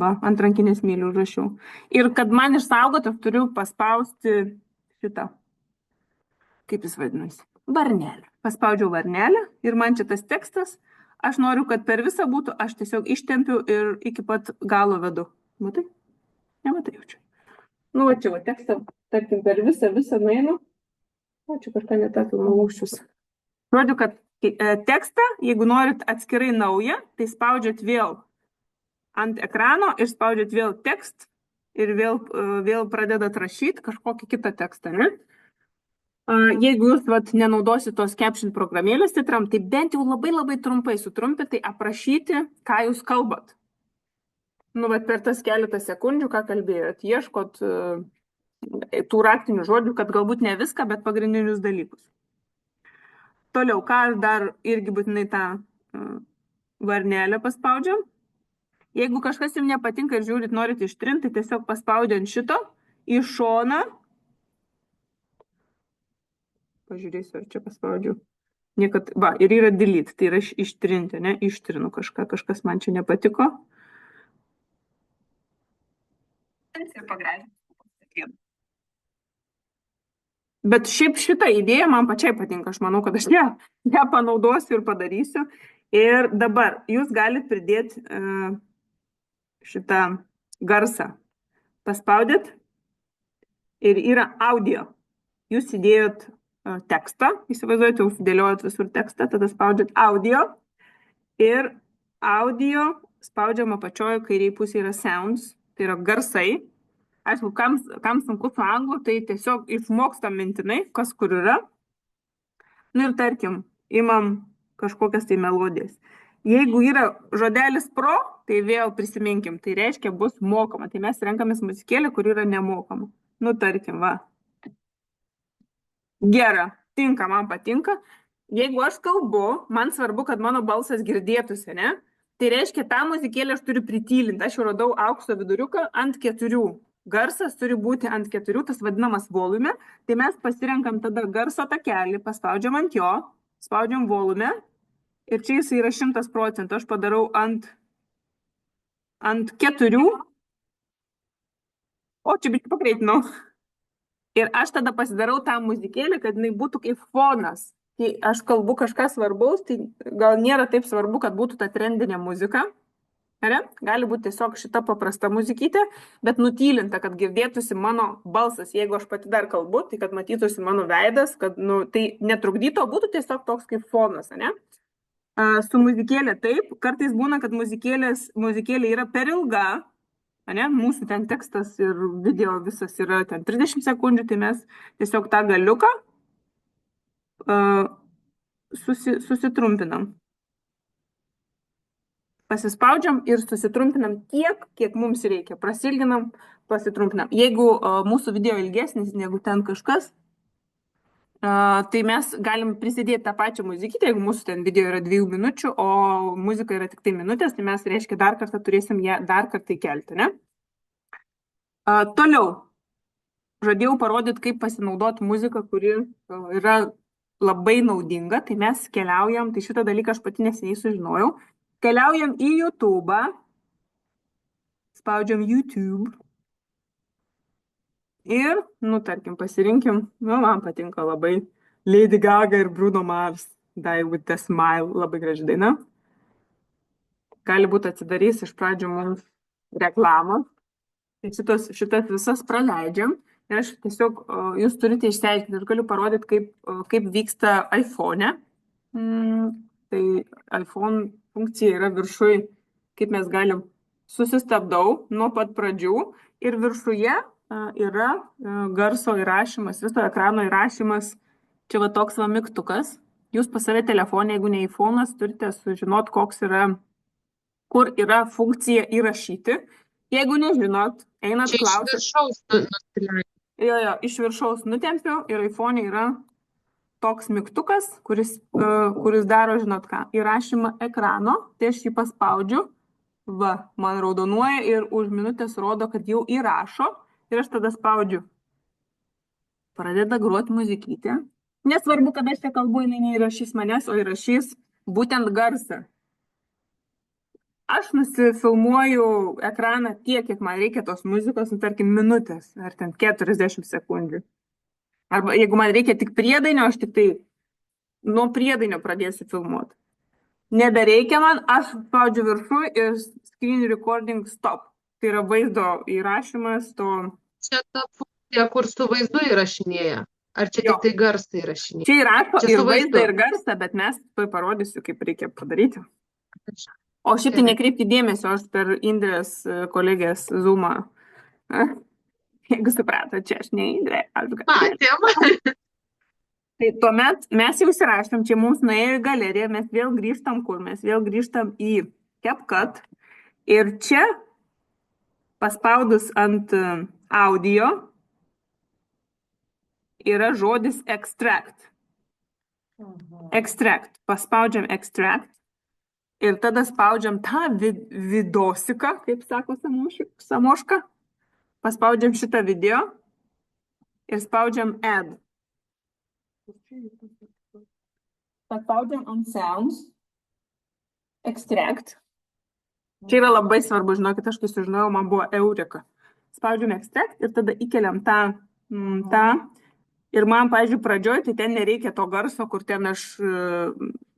Ant rankinės mylių užrašiau. Ir kad man išsaugoti, aš turiu paspausti šitą. Kaip jis vadinasi? Varnelę. Paspaudžiau varnelę ir man čia tas tekstas. Aš noriu, kad per visą būtų, aš tiesiog ištempiu ir iki pat galo vedu. Matai? Nematai jaučiu. Čia tekstą, tarkim, per visą nueinu. Čia kažką netą filmavauščius. Žodžiu, kad tekstą, jeigu norit atskirai naują, tai spaudžiat vėl ant ekrano ir spaudžiat vėl tekst ir vėl pradedat rašyti kažkokį kitą tekstą, ne? Jeigu jūs nenaudosit tos caption programėlės titram, tai bent jau labai trumpai sutrumpinti, tai aprašyti, ką jūs kalbat. Per tas keletą sekundžių, ką kalbėjot, ieškot tų raktinių žodžių, kad galbūt ne viską, bet pagrindinius dalykus. Toliau, ką aš dar irgi būtinai tą varnelę paspaudžiam. Jeigu kažkas jums nepatinka ir žiūrit, norit ištrinti, tai tiesiog paspaudžiant šito į šoną. Pažiūrėsiu, ar čia paspaudžiu. Ir yra delete, tai yra ištrinti, ne? Ištrinu kažkas man čia nepatiko. Bet šiaip šitą idėją man pačiai patinka, aš manau, kad aš ją panaudosiu ir padarysiu. Ir dabar jūs galite pridėti šitą garsą. Paspaudėt ir yra audio. Jūs įdėjot tekstą, įsivaizduojate, jūs dėliojat visur tekstą, tada spaudžiat audio. Ir audio spaudžiam apačioje kairiai pusėje yra sounds, tai yra garsai. Aišku, kam sunku su anglų, tai tiesiog išmokstam mintinai, kas kur yra. Ir tarkim, imam kažkokias tai melodijas. Jeigu yra žodelis pro, tai vėl prisiminkim, tai reiškia bus mokama. Tai mes renkamės muzikėlę, kur yra nemokama. Nu, tarkim, va. Gera, tinka, man patinka. Jeigu aš kalbu, man svarbu, kad mano balsas girdėtųsi, ne? Tai reiškia, tą muzikėlę aš turiu pritylinti. Aš jau radau aukso viduriuką ant 4. Garsas turi būti ant 4, tas vadinamas volume. Tai mes pasirenkam tada garso takelį, paspaudžiam ant jo, spaudžiam volume. Ir čia jis yra 100%. Aš padarau ant 4. O, čia biškai pakreitinau. Ir aš tada pasidarau tą muzikėlę, kad jinai būtų kaip fonas. Kai aš kalbu kažką svarbaus, tai gal nėra taip svarbu, kad būtų ta trendinė muzika. Ar? Gali būti tiesiog šita paprasta muzikytė, bet nutylinta, kad girdėtųsi mano balsas. Jeigu aš pati dar kalbu, tai kad matytųsi mano veidas, kad tai netrukdytų, o būtų tiesiog toks kaip fonas, ne? Su muzikėlė taip, kartais būna, kad muzikėlė yra per ilga, ne? Mūsų ten tekstas ir video visas yra ten 30 sekundžių, tai mes tiesiog tą galiuką susitrumpinam. Pasispaudžiam ir susitrumpinam tiek, kiek mums reikia. Prasilginam, pasitrumpinam. Jeigu mūsų video ilgesnis negu ten kažkas, tai mes galim prisidėti tą pačią muzikytę. Jeigu mūsų ten video yra 2 minučių, o muzika yra tik tai minutės, tai mes, reiškia, dar kartą turėsim ją dar kartą įkelti, ne? Toliau. Žadėjau parodyti, kaip pasinaudoti muziką, kuri yra labai naudinga. Tai mes keliaujam, tai šitą dalyką aš pati neseniai sužinojau. Keliaujam į YouTube, spaudžiam YouTube ir, tarkim, pasirinkim, man patinka labai Lady Gaga ir Bruno Mars, Die with the Smile, labai graži daina. Gali būti atsidarys iš pradžių mums reklamą, tai šitas visas praleidžiam ir aš tiesiog, jūs turite išsiaiškinti, aš galiu parodyti, kaip vyksta iPhone. Tai iPhone funkcija yra viršui, kaip mes galim susistabdau nuo pat pradžių ir viršuje yra garso įrašymas, viso ekrano įrašymas, čia va toks va mygtukas. Jūs pas save telefonė, jeigu ne iPhone'as, turite sužinot, kur yra funkcija įrašyti. Jeigu nežinot, einat klausti. Iš viršaus nusileidžiu. Jo, iš viršaus nutempiu ir iPhone yra toks mygtukas, kuris daro, žinot ką, įrašymą ekrano, tai aš jį paspaudžiu, va, man raudonuoja ir už minutės rodo, kad jau įrašo ir aš tada spaudžiu. Pradeda groti muzikytė. Nesvarbu, kad aš čia kalbu, jinai neįrašys manęs, o įrašys būtent garsą. Aš nusifilmuoju ekraną tiek, kiek man reikia tos muzikos, tarkim, minutės, ar ten 40 sekundžių. Arba jeigu man reikia tik priedainio, aš tik tai nuo priedainio pradėsiu filmuoti. Nebereikia man, aš spaudžiu viršų ir screen recording stop. Tai yra vaizdo įrašymas to. Čia ta funkcija, kur su vaizdu įrašinėja. Ar čia tik tai garsą įrašinėja? Čia įrašo ir vaizdą, ir garsą, bet mes tuoj parodysiu, kaip reikia padaryti. O šitą nekreipti dėmesio, aš per Indrės kolegės Zoomą. Jeigu suprato, čia aš ne Indrė, aš Matėm. Tai tuomet mes jau įsirašėm, čia mums nuėjo į galeriją, mes vėl grįžtam kur? Mes vėl grįžtam į CapCut ir čia paspaudus ant audio yra žodis extract. Extract. Paspaudžiam extract ir tada spaudžiam tą vidosiką, kaip sako Samoška. Paspaudžiam šitą video ir spaudžiam add. Paspaudžiam ant sounds, extract. Čia yra labai svarbu, žinokit, aš kai sužinojau, man buvo eureka. Spaudžiam extract ir tada įkeliam tą. Ir man, pavyzdžiui, pradžioj, tai ten nereikia to garso, kur ten aš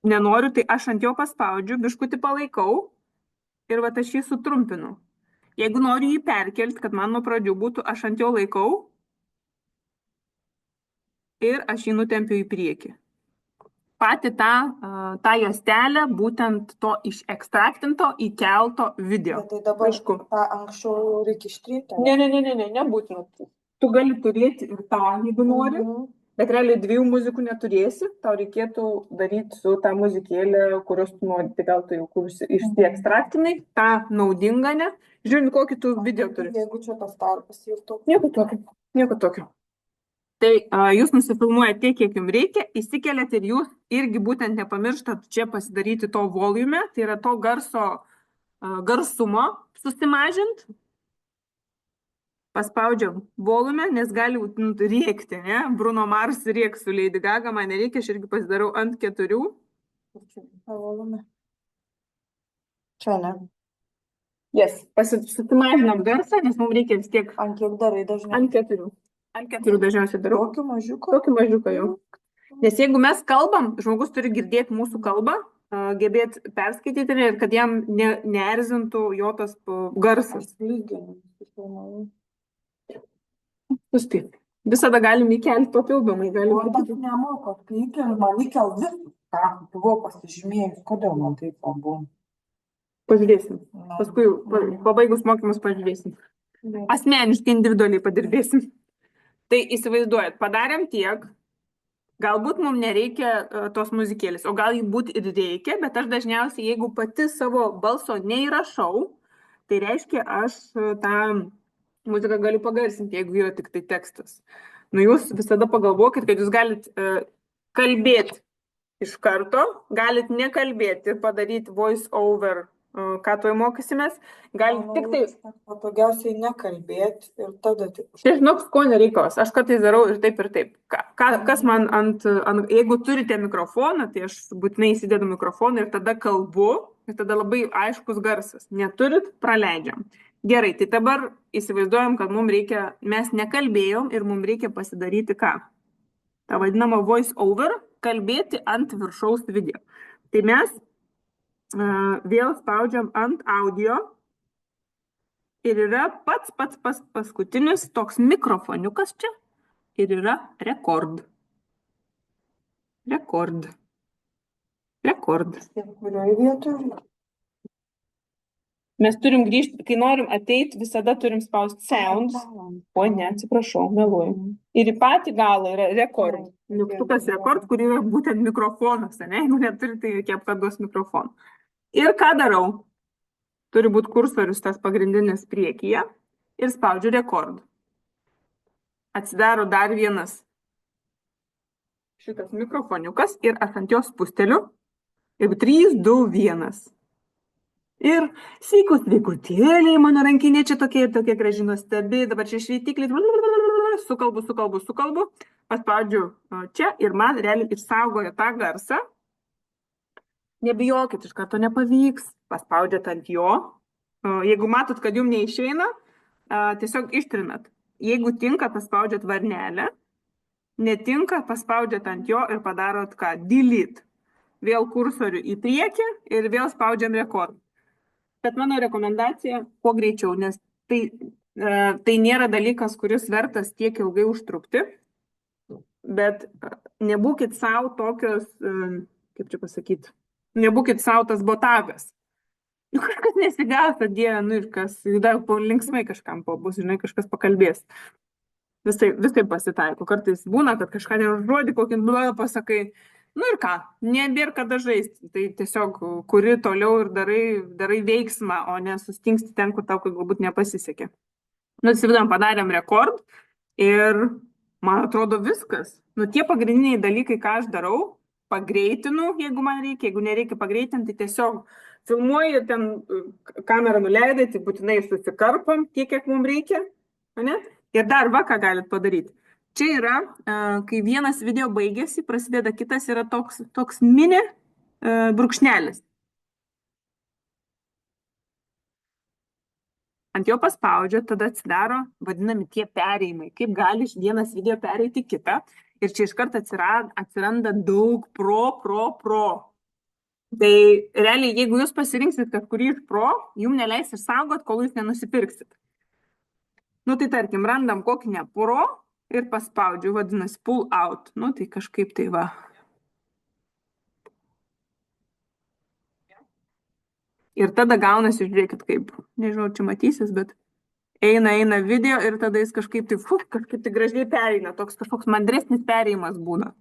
nenoriu, tai aš ant jo paspaudžiu, biškutį palaikau ir va aš jį sutrumpinu. Jeigu noriu jį perkelti, kad man nuo pradžių būtų, aš ant jo laikau ir aš jį nutempiu į priekį. Pati tą juostelę, būtent to išekstraktinto įkelto video. Bet tai dabar tą anksčiau reikia ištrinti? Ne, nebūtina. Tu gali turėti ir tą, jeigu nori. Bet realiai 2 muzikų neturėsi, tau reikėtų daryti su tą muzikėlę, kurios tu nori, tai gal tu jau kur išsiekstraktinai, tą naudingą, ne? Žiūrint, kokį tu video turi. Jeigu čia tas tarpas jau toks. Nieko tokio, nieko tokio. Tai jūs nusifilmuojate tiek, kiek jums reikia, įsikeliat ir jūs irgi būtent nepamirštat čia pasidaryti to volume, tai yra to garsumo susimažint. Paspaudžiam volume, nes gali rėkti, ne? Bruno Mars rėks su Lady Gaga, man nereikia, aš irgi pasidarau ant 4. Volume. Čia ne. Yes, susimažinam garsą, nes mums reikia vis tiek Ant kiek darai dažnai? ant 4. Ant 4 dažniausiai darau. Tokį mažiuką? Tokį mažiuką jau. Nes jeigu mes kalbam, žmogus turi girdėti mūsų kalbą, gebėti perskaityti ir kad jam neerzintų jo tas garsas. Suspėt. Visada galim įkelti papildomai. O aš nemoku, kai įkeliu, man įkel viską, ką buvau pasižymėjus, kodėl man taip buvo. Pažiūrėsim. Paskui pabaigus mokymus pažiūrėsim. Asmeniškai individualiai padirbėsim. Tai įsivaizduojat, padarėm tiek, galbūt mums nereikia tos muzikėlės, o gal jį būt ir reikia, bet aš dažniausiai, jeigu pati savo balso neįrašau, tai reiškia, aš tą muziką galiu pagarsinti, jeigu yra tik tai tekstas. Nu, jūs visada pagalvokit, kad jūs galit kalbėti iš karto, galit nekalbėti ir padaryti voice over, ką tuoj mokysimės, galit tik tai... Patogiausiai nekalbėti ir tada tik... Tai žinok, skonio reikalas, aš kartais darau ir taip ir taip. Kas man jeigu turite mikrofoną, tai aš būtinai įsidedu mikrofoną ir tada kalbu, ir tada labai aiškus garsas. Neturit, praleidžiam. Gerai, tai dabar įsivaizduojam, kad mes nekalbėjom ir mums reikia pasidaryti ką? Ta vadinama voice over, kalbėti ant viršaus video. Tai mes vėl spaudžiam ant audio ir yra pats paskutinis toks mikrofoniukas čia ir yra rekord. Rekord. Kurioje vietoje? Mes turim grįžti, kai norim ateiti, visada turim spausti sound. O ne, atsiprašau, meluoju. Ir į patį galą yra rekord. Mygtukas rekord, kur yra būtent mikrofonas, ne? Jeigu neturite, tai reikia apkados mikrofoną. Ir ką darau? Turi būti kursorius tas pagrindinis priekyje ir spaudžiu rekord. Atsidaro dar vienas šitas mikrofoniukas ir aš ant jos spusteliu. Ir 3, 2, 1. Ir sveikutėliai, mano rankinė čia tokia graži nuostabi, dabar čia šveitiklis, sukalbu, paspaudžiu čia ir man realiai išsaugojo tą garsą. Nebijokit, iš karto nepavyks, paspaudžiat ant jo. Jeigu matot, kad jums neišeina, tiesiog ištrinat. Jeigu tinka, paspaudžiat varnelę, netinka, paspaudžiat ant jo ir padarot ką? Delete. Vėl kursorių į priekį ir vėl spaudžiam rekord. Bet mano rekomendacija, kuo greičiau, nes tai nėra dalykas, kuris vertas tiek ilgai užtrukti, bet nebūkit savo tokios, kaip čia pasakyti, nebūkit savo tas botagas. Nu, kažkas nesigauta, ir kas, dar linksmai kažkam bus, žinai, kažkas pakalbės. Visai pasitaiko. Kartais būna, kad kažką žodį kokį pasakai. Nu ir ką, nebėra kada žaisti, tai tiesiog kuri toliau ir darai veiksmą, o ne sustingsti ten, kur tau galbūt nepasisekė. Nu, įsivaizduojam, padarėm rekord ir man atrodo viskas. Nu, tie pagrindiniai dalykai, ką aš darau, pagreitinu, jeigu man reikia, jeigu nereikia pagreitinti, tai tiesiog filmuoji, ten kamerą nuleidai, tai būtinai susikarpam tiek, kiek mums reikia, ne? Ir dar ką galit padaryti. Čia yra, kai vienas video baigėsi, prasideda kitas, yra toks mini brūkšnelis. Ant jo paspaudžia, tada atsidaro vadinami tie perėjimai. Kaip gali vienas video pereiti kitą. Ir čia iš karto atsiranda daug pro. Tai realiai, jeigu jūs pasirinksit kažkurį iš pro, jums neleis išsaugot, kol jūs nenusipirksit. Nu tai tarkim, randam kokį ne pro. Ir paspaudžiu, vadinasi, pull out. Nu, tai kažkaip tai va. Ir tada gaunasi, žiūrėkit, kaip, nežinau, čia matysis, bet eina video ir tada jis kažkaip tai gražiai pereina, toks kažkoks mandresnis perėjimas būna.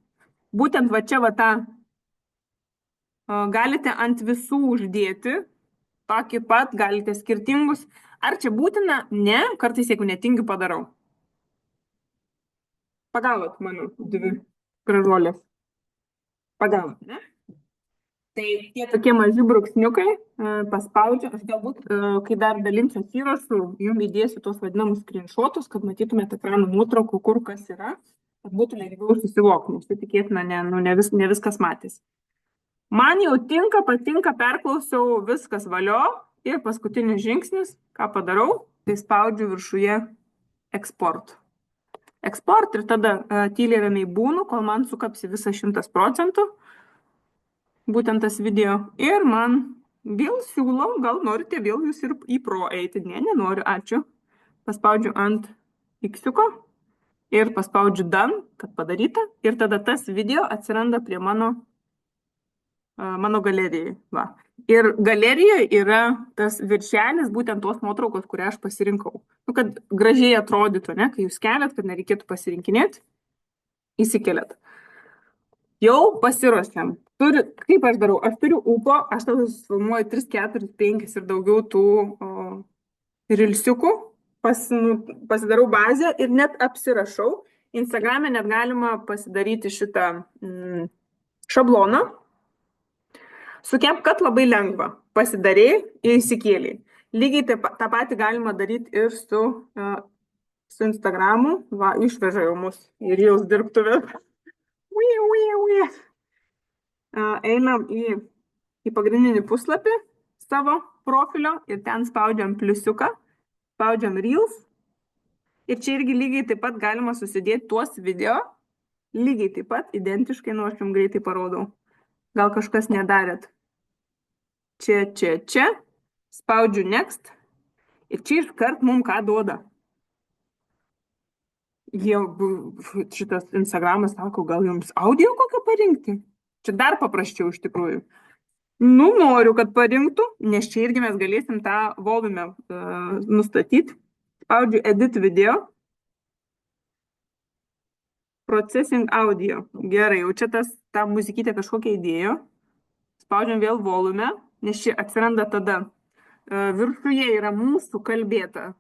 Būtent va čia va tą galite ant visų uždėti, tokį pat, galite skirtingus. Ar čia būtina? Ne, kartais jeigu netingiu padarau. Pagavot mano dvi gražuolės. Pagavot, ne? Tai tie tokie maži brūkšniukai paspaudžiu. Aš galbūt, kai dar dalinsiu įrašų, jums įdėsiu tos vadinamus screenshotus, kad matytumėte ekrano nuotraukų, kur kas yra, kad būtų lengviau susivokti, nes tai tikėtina, ne viskas matys. Man jau patinka, perklausiau, viskas valio ir paskutinis žingsnis, ką padarau, tai spaudžiu viršuje export. Export ir tada tyliai ramiai būnu, kol man sukapsi visą 100%, būtent tas video. Ir man vėl siūlau, gal norite vėl jūs ir į pro eiti. Ne, nenoriu, ačiū. Paspaudžiu ant X-iuko ir paspaudžiu done, kad padaryta. Ir tada tas video atsiranda prie mano galerijai. Va. Ir galerijoje yra tas viršelis, būtent tos nuotraukos, kurią aš pasirinkau. Nu, kad gražiai atrodytų, ne? Kai jūs keliat, kad nereikėtų pasirinkinėti, įsikeliat. Jau pasiruošiam. Kaip aš darau? Aš turiu ūpo, aš tada susifilmuoju 3, 4, 5 ir daugiau tų rilsiukų, pasidarau bazę ir net apsirašau. Instagrame net galima pasidaryti šitą šabloną. Su CapCut labai lengva. Pasidarėjai ir įsikėliai. Lygiai tą patį galima daryti ir su Instagramu. Va, išveža jau mus ir jūs dirbtuvė. Einam į pagrindinį puslapį savo profilio ir ten spaudžiam pliusiuką, spaudžiam Reels. Ir čia irgi lygiai taip pat galima susidėti tuos video. Lygiai taip pat, identiškai, aš jums greitai parodau. Gal kažkas nedarėt. Čia. Spaudžiu next. Ir čia iškart mums ką duoda. Šitas Instagramas sako, gal jums audio kokio parinkti? Čia dar paprasčiau iš tikrųjų. Noriu, kad parinktų, nes čia irgi mes galėsim tą volume nustatyti. Spaudžiu edit video. Processing audio. Gerai, jau čia ta muzikytė kažkokia įdėjo. Spaudžiam vėl volume, nes čia atsiranda tada. Viršuje yra mūsų kalbėta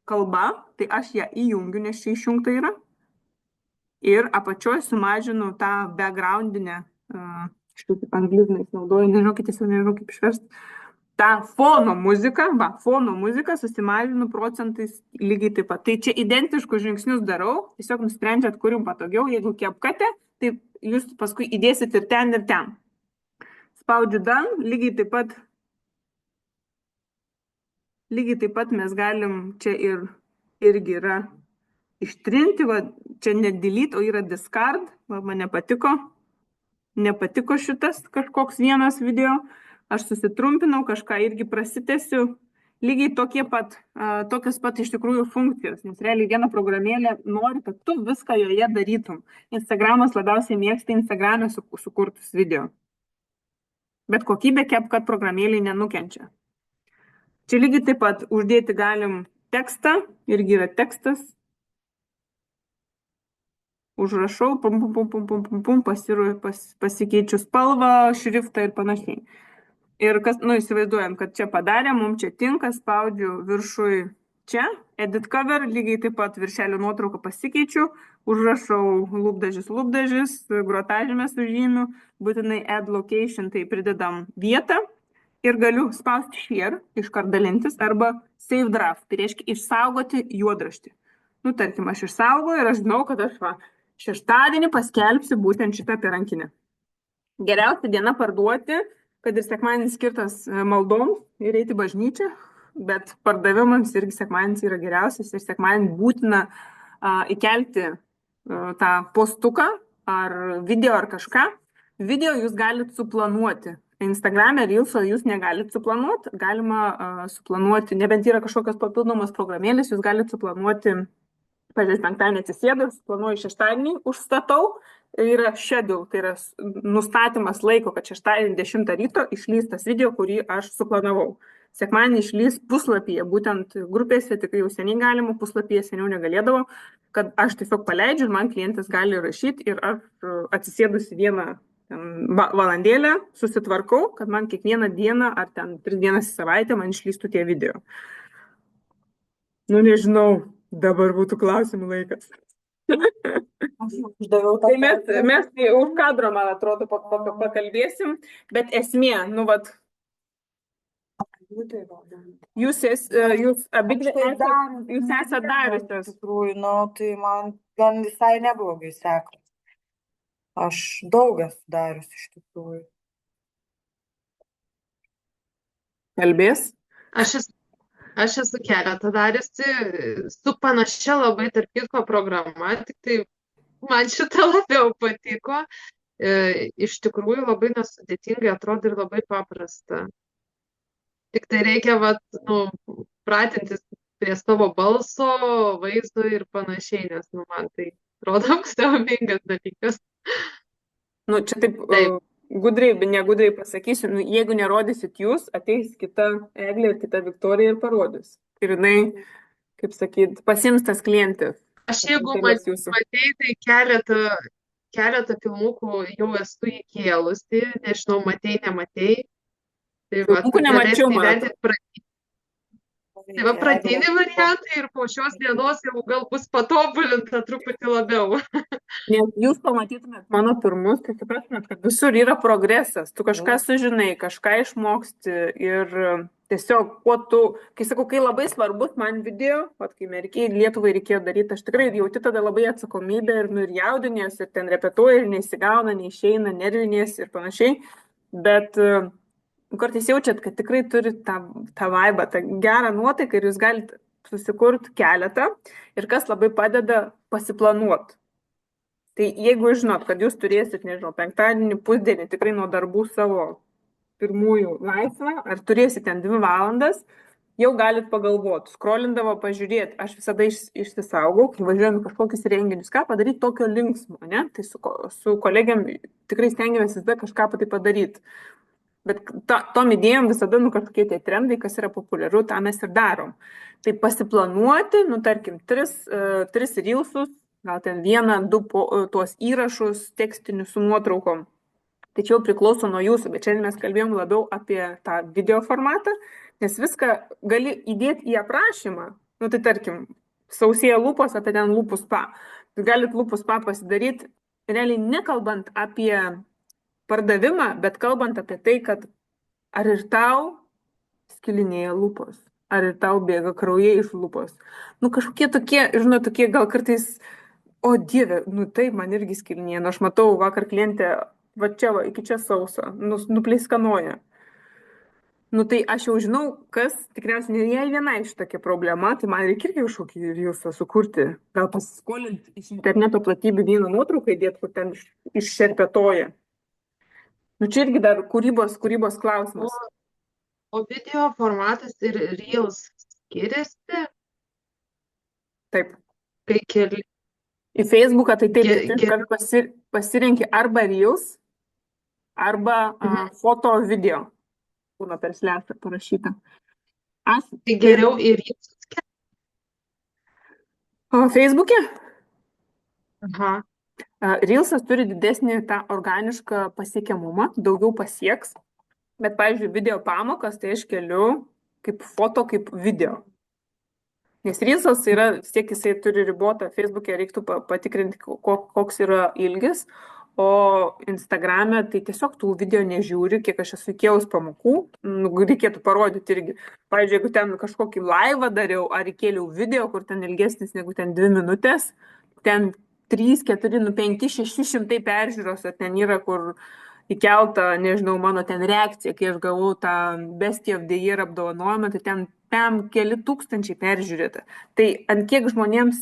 kalba, tai aš ją įjungiu, nes čia išjungta yra. Ir apačioje sumažinu tą backgroundinę, štai anglizmais naudoju, nežinau kaip išversti, tą fono muziką susimažinu procentais lygiai taip pat. Tai čia identiškus žingsnius darau, tiesiog nusprendžiat, kur jums patogiau. Jeigu CapCut'e, tai jūs paskui įdėsit ir ten, ir ten. Spaudžiu done, lygiai taip pat mes galim, čia irgi yra ištrinti, va, čia ne delete, o yra discard, va, man nepatiko šitas kažkoks vienas video, aš susitrumpinau, kažką irgi prasitęsiu, lygiai tokios pat iš tikrųjų funkcijos, nes realiai viena programėlė nori, kad tu viską joje darytum. Instagramas labiausiai mėgsta Instagram'e sukurtus video. Bet kokybė CapCut programėlė nenukenčia. Čia lygiai taip pat uždėti galim tekstą, irgi yra tekstas. Užrašau, pasikeičiu spalvą, šriftą ir panašiai. Ir įsivaizduojam, kad čia padarė, mums čia tinka, spaudžiu viršui čia, edit cover, lygiai taip pat viršelio nuotrauką pasikeičiu, užrašau lūpdažis, grotažymę sužymiu, būtinai add location, tai pridedam vietą. Ir galiu spausti share, iškart dalintis, arba save draft, tai reiškia išsaugoti juodraštį. Tarkim, aš išsaugoju ir aš žinau, kad aš šeštadienį paskelbsiu būtent šitą apie rankinę. Geriausia diena parduoti, kad ir sekmadienis skirtas maldoms ir eiti bažnyčią, bet pardavimams irgi sekmadienis yra geriausias ir sekmadienį būtina įkelti tą postuką ar video ar kažką. Video jūs galite suplanuoti. Instagram'e Reels'o jūs negalite suplanuoti, galima suplanuoti, nebent yra kažkokios papildomos programėlės, jūs galite suplanuoti, pavyzdžiui, penktadienį atsisėdu, suplanuoju šeštadienį, užstatau, yra schedule, tai yra nustatymas laiko, kad šeštadienį 10 ryto išlys tas video, kurį aš suplanavau. sekmadienį išlys puslapyje, būtent grupėse, tikrai jau seniai galima, puslapyje seniau negalėdavo, kad aš tiesiog paleidžiu ir man klientas gali rašyti ir aš atsisėdusi vieną valandėlę susitvarkau, kad man kiekvieną dieną ar ten 3 dienas į savaitę man išlystų tie video. Nu, nežinau, dabar būtų klausimų laikas. Tai mes už kadro, man atrodo, pakalbėsim, bet esmė, nu, vat, jūs esate dariusios. Iš tikrųjų, nu, tai man gan visai neblogai sekasi. Aš daug esu darius iš tikrųjų. Kalbės? Aš esu keletą dariusi su panašia labai tarp kitko programa, tik tai man šitą labiau patiko. Iš tikrųjų labai nesudėtingai atrodo ir labai paprasta. Tik tai reikia pratintis prie savo balso, vaizdo ir panašiai, nes man tai atrodo siaubingas dalykas. Nu, čia taip gudriai, negudriai pasakysiu, nu, jeigu nerodysit jūs, ateis kita Eglė ir kita Viktorija ir parodys. Ir jinai, kaip sakyt, pasiims tas klientas. Aš jeigu matei, tai keletą filmukų jau esu įkėlusi, nežinau, matei, nematei. Filmukų nemačiau, man. Tai va pradinį variantą ir po šios dienos jau gal bus patobulinta truputį labiau. Nes jūs pamatytumėt mano pirmus, tai suprastumėt, kad visur yra progresas. Tu kažką sužinai, kažką išmoksti ir tiesiog, kai labai svarbus man video, kai Lietuvai reikėjo daryti, aš tikrai jauti tada labai atsakomybę ir jaudinės, ir ten repetuoja, ir neįsigauna, neišeina, nervinės ir panašiai. Bet kartais jaučiat, kad tikrai turi tą vaibą, tą gerą nuotaiką ir jūs galite susikurti keletą ir kas labai padeda pasiplanuoti. Tai jeigu žinot, kad jūs turėsit, nežinau, penktadienį, pusdienį tikrai nuo darbų savo pirmųjų laisvą, ar turėsit ten 2 valandas, jau galit pagalvoti, skrolindavo pažiūrėti, aš visada išsisaugau, kai važiuojam kažkokius renginius, ką padaryti tokio linksmo, ne? Tai su kolegiam tikrai stengiamės visada kažką padaryti. Bet tom idėjom visada, kažkokie tie trendai, kas yra populiaru, tą mes ir darom. Tai pasiplanuoti, tarkim, 3 reelsus, gal ten 1-2 tuos įrašus tekstinius su nuotraukom. Tai čia jau priklauso nuo jūsų, bet šiandien mes kalbėjom labiau apie tą video formatą, nes viską gali įdėti į aprašymą. Tai tarkim, sausėja lūpos, apie ten lūpų spa. Galit lūpų spa pasidaryti, realiai nekalbant apie pardavimą, bet kalbant apie tai, kad ar ir tau skilinėja lūpos, ar ir tau bėga kraujai iš lūpos. Kažkokie tokie, gal kartais, o Dieve, taip, man irgi skilinėja. Aš matau vakar klientę, va čia, iki čia sausa, nupleiskanoja. Tai aš jau žinau, kas tikriausiai ne jai viena iš tokia problema, tai man reikia irgi kažkokį reelsą sukurti. Gal pasiskolinti iš interneto platybių vieną nuotrauką įdėti, kur ten iššerpetoja. Čia irgi dar kūrybos klausimas. O video formatas ir reels skiriasi? Taip. Kai keli. Į Facebooką tai taip, kad pasirenki arba reels, arba foto video. Būna per slėptą parašyta. Tai geriau ir reels skiriasi? O Facebook'e? Aha. Reelsas turi didesnį tą organišką pasiekiamumą, daugiau pasieks, bet, pavyzdžiui, video pamokas tai aš keliu kaip foto, kaip video. Nes Reelsas yra, vis tiek jisai turi ribotą, Facebook'e reiktų patikrinti, koks yra ilgis, o Instagram'e tai tiesiog tų video nežiūri, kiek aš esu įkėlus pamokų, reikėtų parodyti irgi. Pavyzdžiui, jeigu ten kažkokį laivą dariau, ar įkėliau video, kur ten ilgesnis negu ten 2 minutės, ten 3, 4, 5, 600 peržiūros, ten yra, kur įkelta, nežinau, mano ten reakcija, kai aš gavau tą Best of the Year apdovanojimą, tai ten keli tūkstančiai peržiūrėta. Tai ant kiek žmonėms,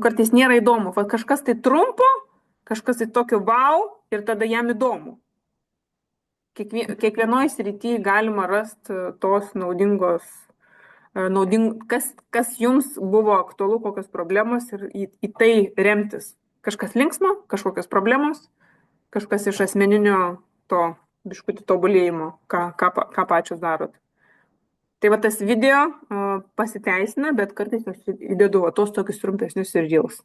kartais nėra įdomu, kažkas tai trumpo, kažkas tai tokio wow, ir tada jam įdomu. Kiekvienoje srityje galima rasti tos naudingos, kas jums buvo aktualu, kokios problemos ir į tai remtis. Kažkas linksmo, kažkokios problemos, kažkas iš asmeninio to biškutį tobulėjimo, ką pačios darot. Tai va tas video pasiteisina, bet kartais aš įdedu va tos tokius trumpesnius ir reels.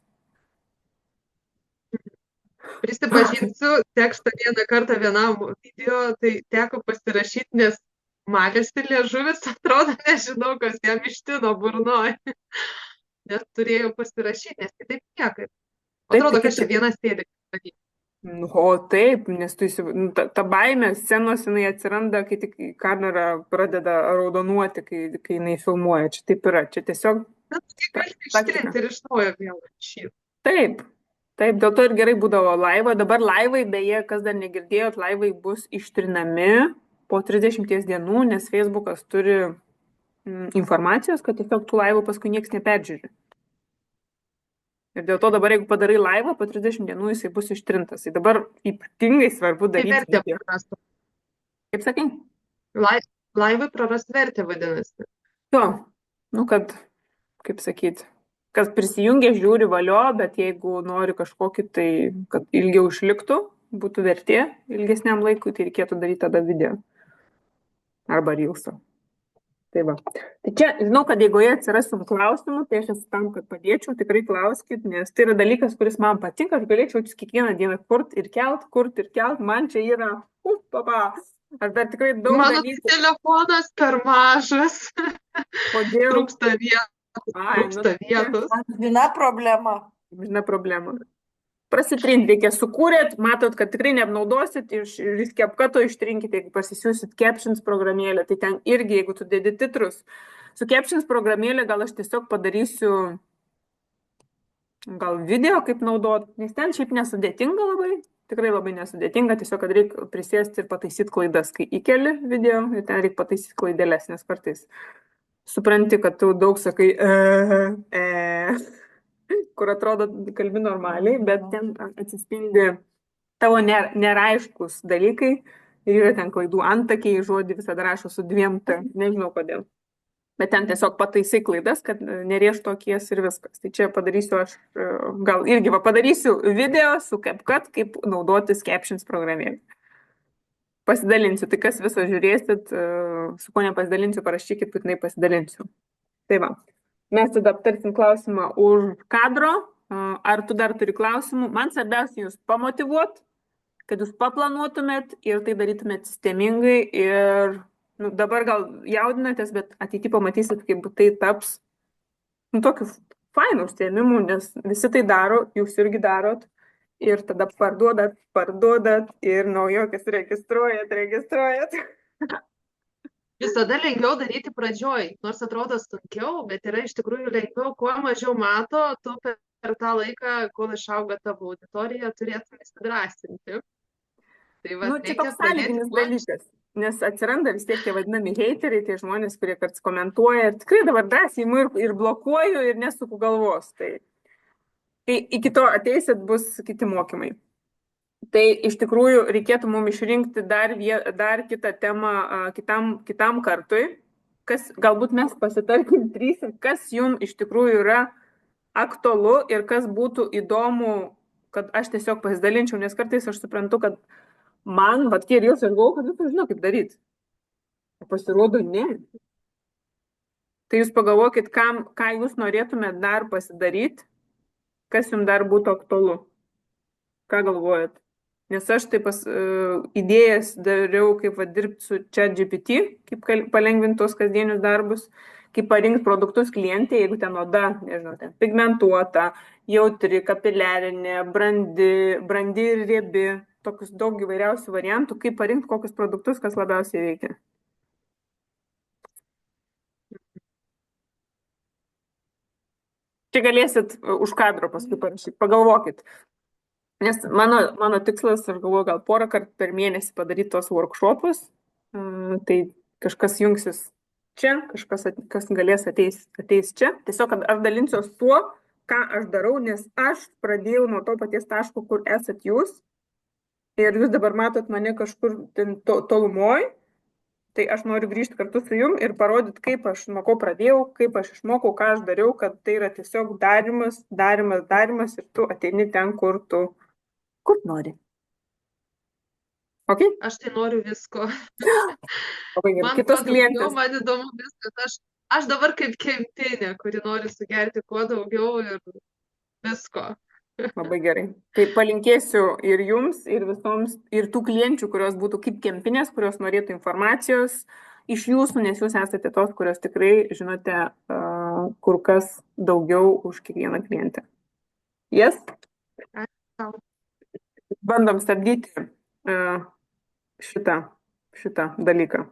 Prisipažinsiu, tekstą vieną kartą vienam video, tai teko pasirašyti, nes malėsi liežuvis, atrodo, nežinau, kas jam ištino burnoj. Nes turėjau pasirašyti, nes kitaip niekaip. Atrodo, kad čia vienas sėdi. O taip, nes ta baimė scenos jinai atsiranda, kai tik kamera pradeda raudonuoti, kai jinai filmuoja. Čia taip yra, čia tiesiog... Bet gali ištrinti ir iš naujo vėl šį. Taip, dėl to ir gerai būdavo laivai. Dabar laivai, beje, kas dar negirdėjot, laivai bus ištrinami po 30 dienų, nes Facebookas turi informacijos, kad tiesiog tų laivų paskui niekas neperžiūri. Ir dėl to dabar, jeigu padarai laivą, po 30 dienų jisai bus ištrintas. Tai dabar ypatingai svarbu daryti video. Kaip sakai? Laivai praras vertę, vadinasi. Jo, kad, kaip sakyt, kas prisijungia, žiūri valio, bet jeigu nori kažkokį, tai kad ilgiau išliktų, būtų vertė ilgesniam laikui, tai reikėtų daryti tada video. Arba reelsą. Tai va. Tai čia, žinau, kad jeigu atsiras jums klausimų, tai aš esu tam, kad padėčiau, tikrai klauskit, nes tai yra dalykas, kuris man patinka, aš galėčiau kiekvieną dieną kurt ir kelt, man čia yra, aš dar tikrai daug Mano telefonas per mažas. Kodėl? Trūksta vietos. Viena problema. Prasitrinti reikia, sukūrėt, matot, kad tikrai neapnaudosit, iš CapCut'o ištrinkite, jeigu pasisiūsit Captions programėlę, tai ten irgi, jeigu tu dedi titrus, su Captions programėlė gal aš tiesiog padarysiu gal video, kaip naudot, nes ten šiaip nesudėtinga labai, tikrai labai nesudėtinga, tiesiog kad reikia prisėsti ir pataisyti klaidas, kai įkeli video, ir ten reikia pataisyti klaidelės, nes kartais supranti, kad tu daug sakai kur atrodo kalbi normaliai, bet ten atsispindi tavo neraiškus dalykai ir yra ten klaidų antakiai, žodį visada rašo su 2 t, nežinau kodėl. Bet ten tiesiog pataisai klaidas, kad nerėžtų akies ir viskas. Tai čia padarysiu aš, gal irgi padarysiu video su CapCut, kaip naudotis Captions programėlė. Pasidalinsiu, tai kas visą žiūrėsit, su ko nepasidalinsiu, parašykit, būtinai pasidalinsiu. Tai va. Mes tada aptarsim klausimą už kadro. Ar tu dar turi klausimų? Man svarbiausia jūs pamotyvuot, kad jūs paplanuotumėt ir tai darytumėt sistemingai. Ir dabar gal jaudinatės, bet ateityje pamatysit, kaip tai taps tokiu fainu užsiėmimu, nes visi tai daro, jūs irgi darot. Ir tada parduodat ir naujokas registruojat. Visada lengviau daryti pradžioj, nors atrodo sunkiau, bet yra iš tikrųjų lengviau, kuo mažiau mato, tu per tą laiką, kol išauga tavo auditorija, turėtum įsidrąsinti. Tai va, čia toks sąlyginis dalykas, nes atsiranda vis tiek tie vadinami heiteriai, tie žmonės, kurie kartais komentuoja ir tikrai dabar drąsiai imu ir blokuoju ir nesuku galvos. Tai kai iki to ateisit, bus kiti mokymai. Tai iš tikrųjų reikėtų mums išrinkti dar kitą temą kitam kartui, kas galbūt mes pasitarkim 3, kas jums iš tikrųjų yra aktualu ir kas būtų įdomu, kad aš tiesiog pasidalinčiau, nes kartais aš suprantu, kad man, tie ir jūs, aš galvoju, kad jūs žinau, kaip daryti. Pasirodo, ne. Tai jūs pagalvokit, ką jūs norėtumėt dar pasidaryti, kas jums dar būtų aktualu. Ką galvojat? Nes aš taip idėjas dariau, kaip dirbti su ChatGPT, kaip palengvinti tos kasdienius darbus, kaip parinkti produktus klientė, jeigu ten oda, nežinau, ten pigmentuota, jautri, kapiliarinė, brandi ir riebi, tokius daug įvairiausių variantų, kaip parinkti kokius produktus, kas labiausiai veikia. Čia galėsit už kadro paskui parašyti, pagalvokit. Nes mano tikslas, aš galvoju, gal 4 kartų per mėnesį padaryti tos workshopus, tai kažkas jungsis čia, kas galės ateis čia. Tiesiog aš dalinsiuos tuo, ką aš darau, nes aš pradėjau nuo to paties taško, kur esat jūs. Ir jūs dabar matot mane kažkur tolumoj, tai aš noriu grįžti kartu su jum ir parodyti, kaip aš nuo ko pradėjau, kaip aš išmokau, ką aš dariau, kad tai yra tiesiog darimas ir tu ateini ten, kur nori. Ok? Aš tai noriu visko. Labai gerai. Man Kitos kuo daugiau, klientės. man įdomu viskas. Aš dabar kaip kempinė, kuri nori sugerti kuo daugiau ir visko. Labai gerai. Tai palinkėsiu ir jums, ir visoms, ir tų klienčių, kurios būtų kaip kempinės, kurios norėtų informacijos iš jūsų, nes jūs esate tos, kurios tikrai žinote kur kas daugiau už kiekvieną klientę. Yes? Ačiū tau. Bandom stabdyti šitą dalyką.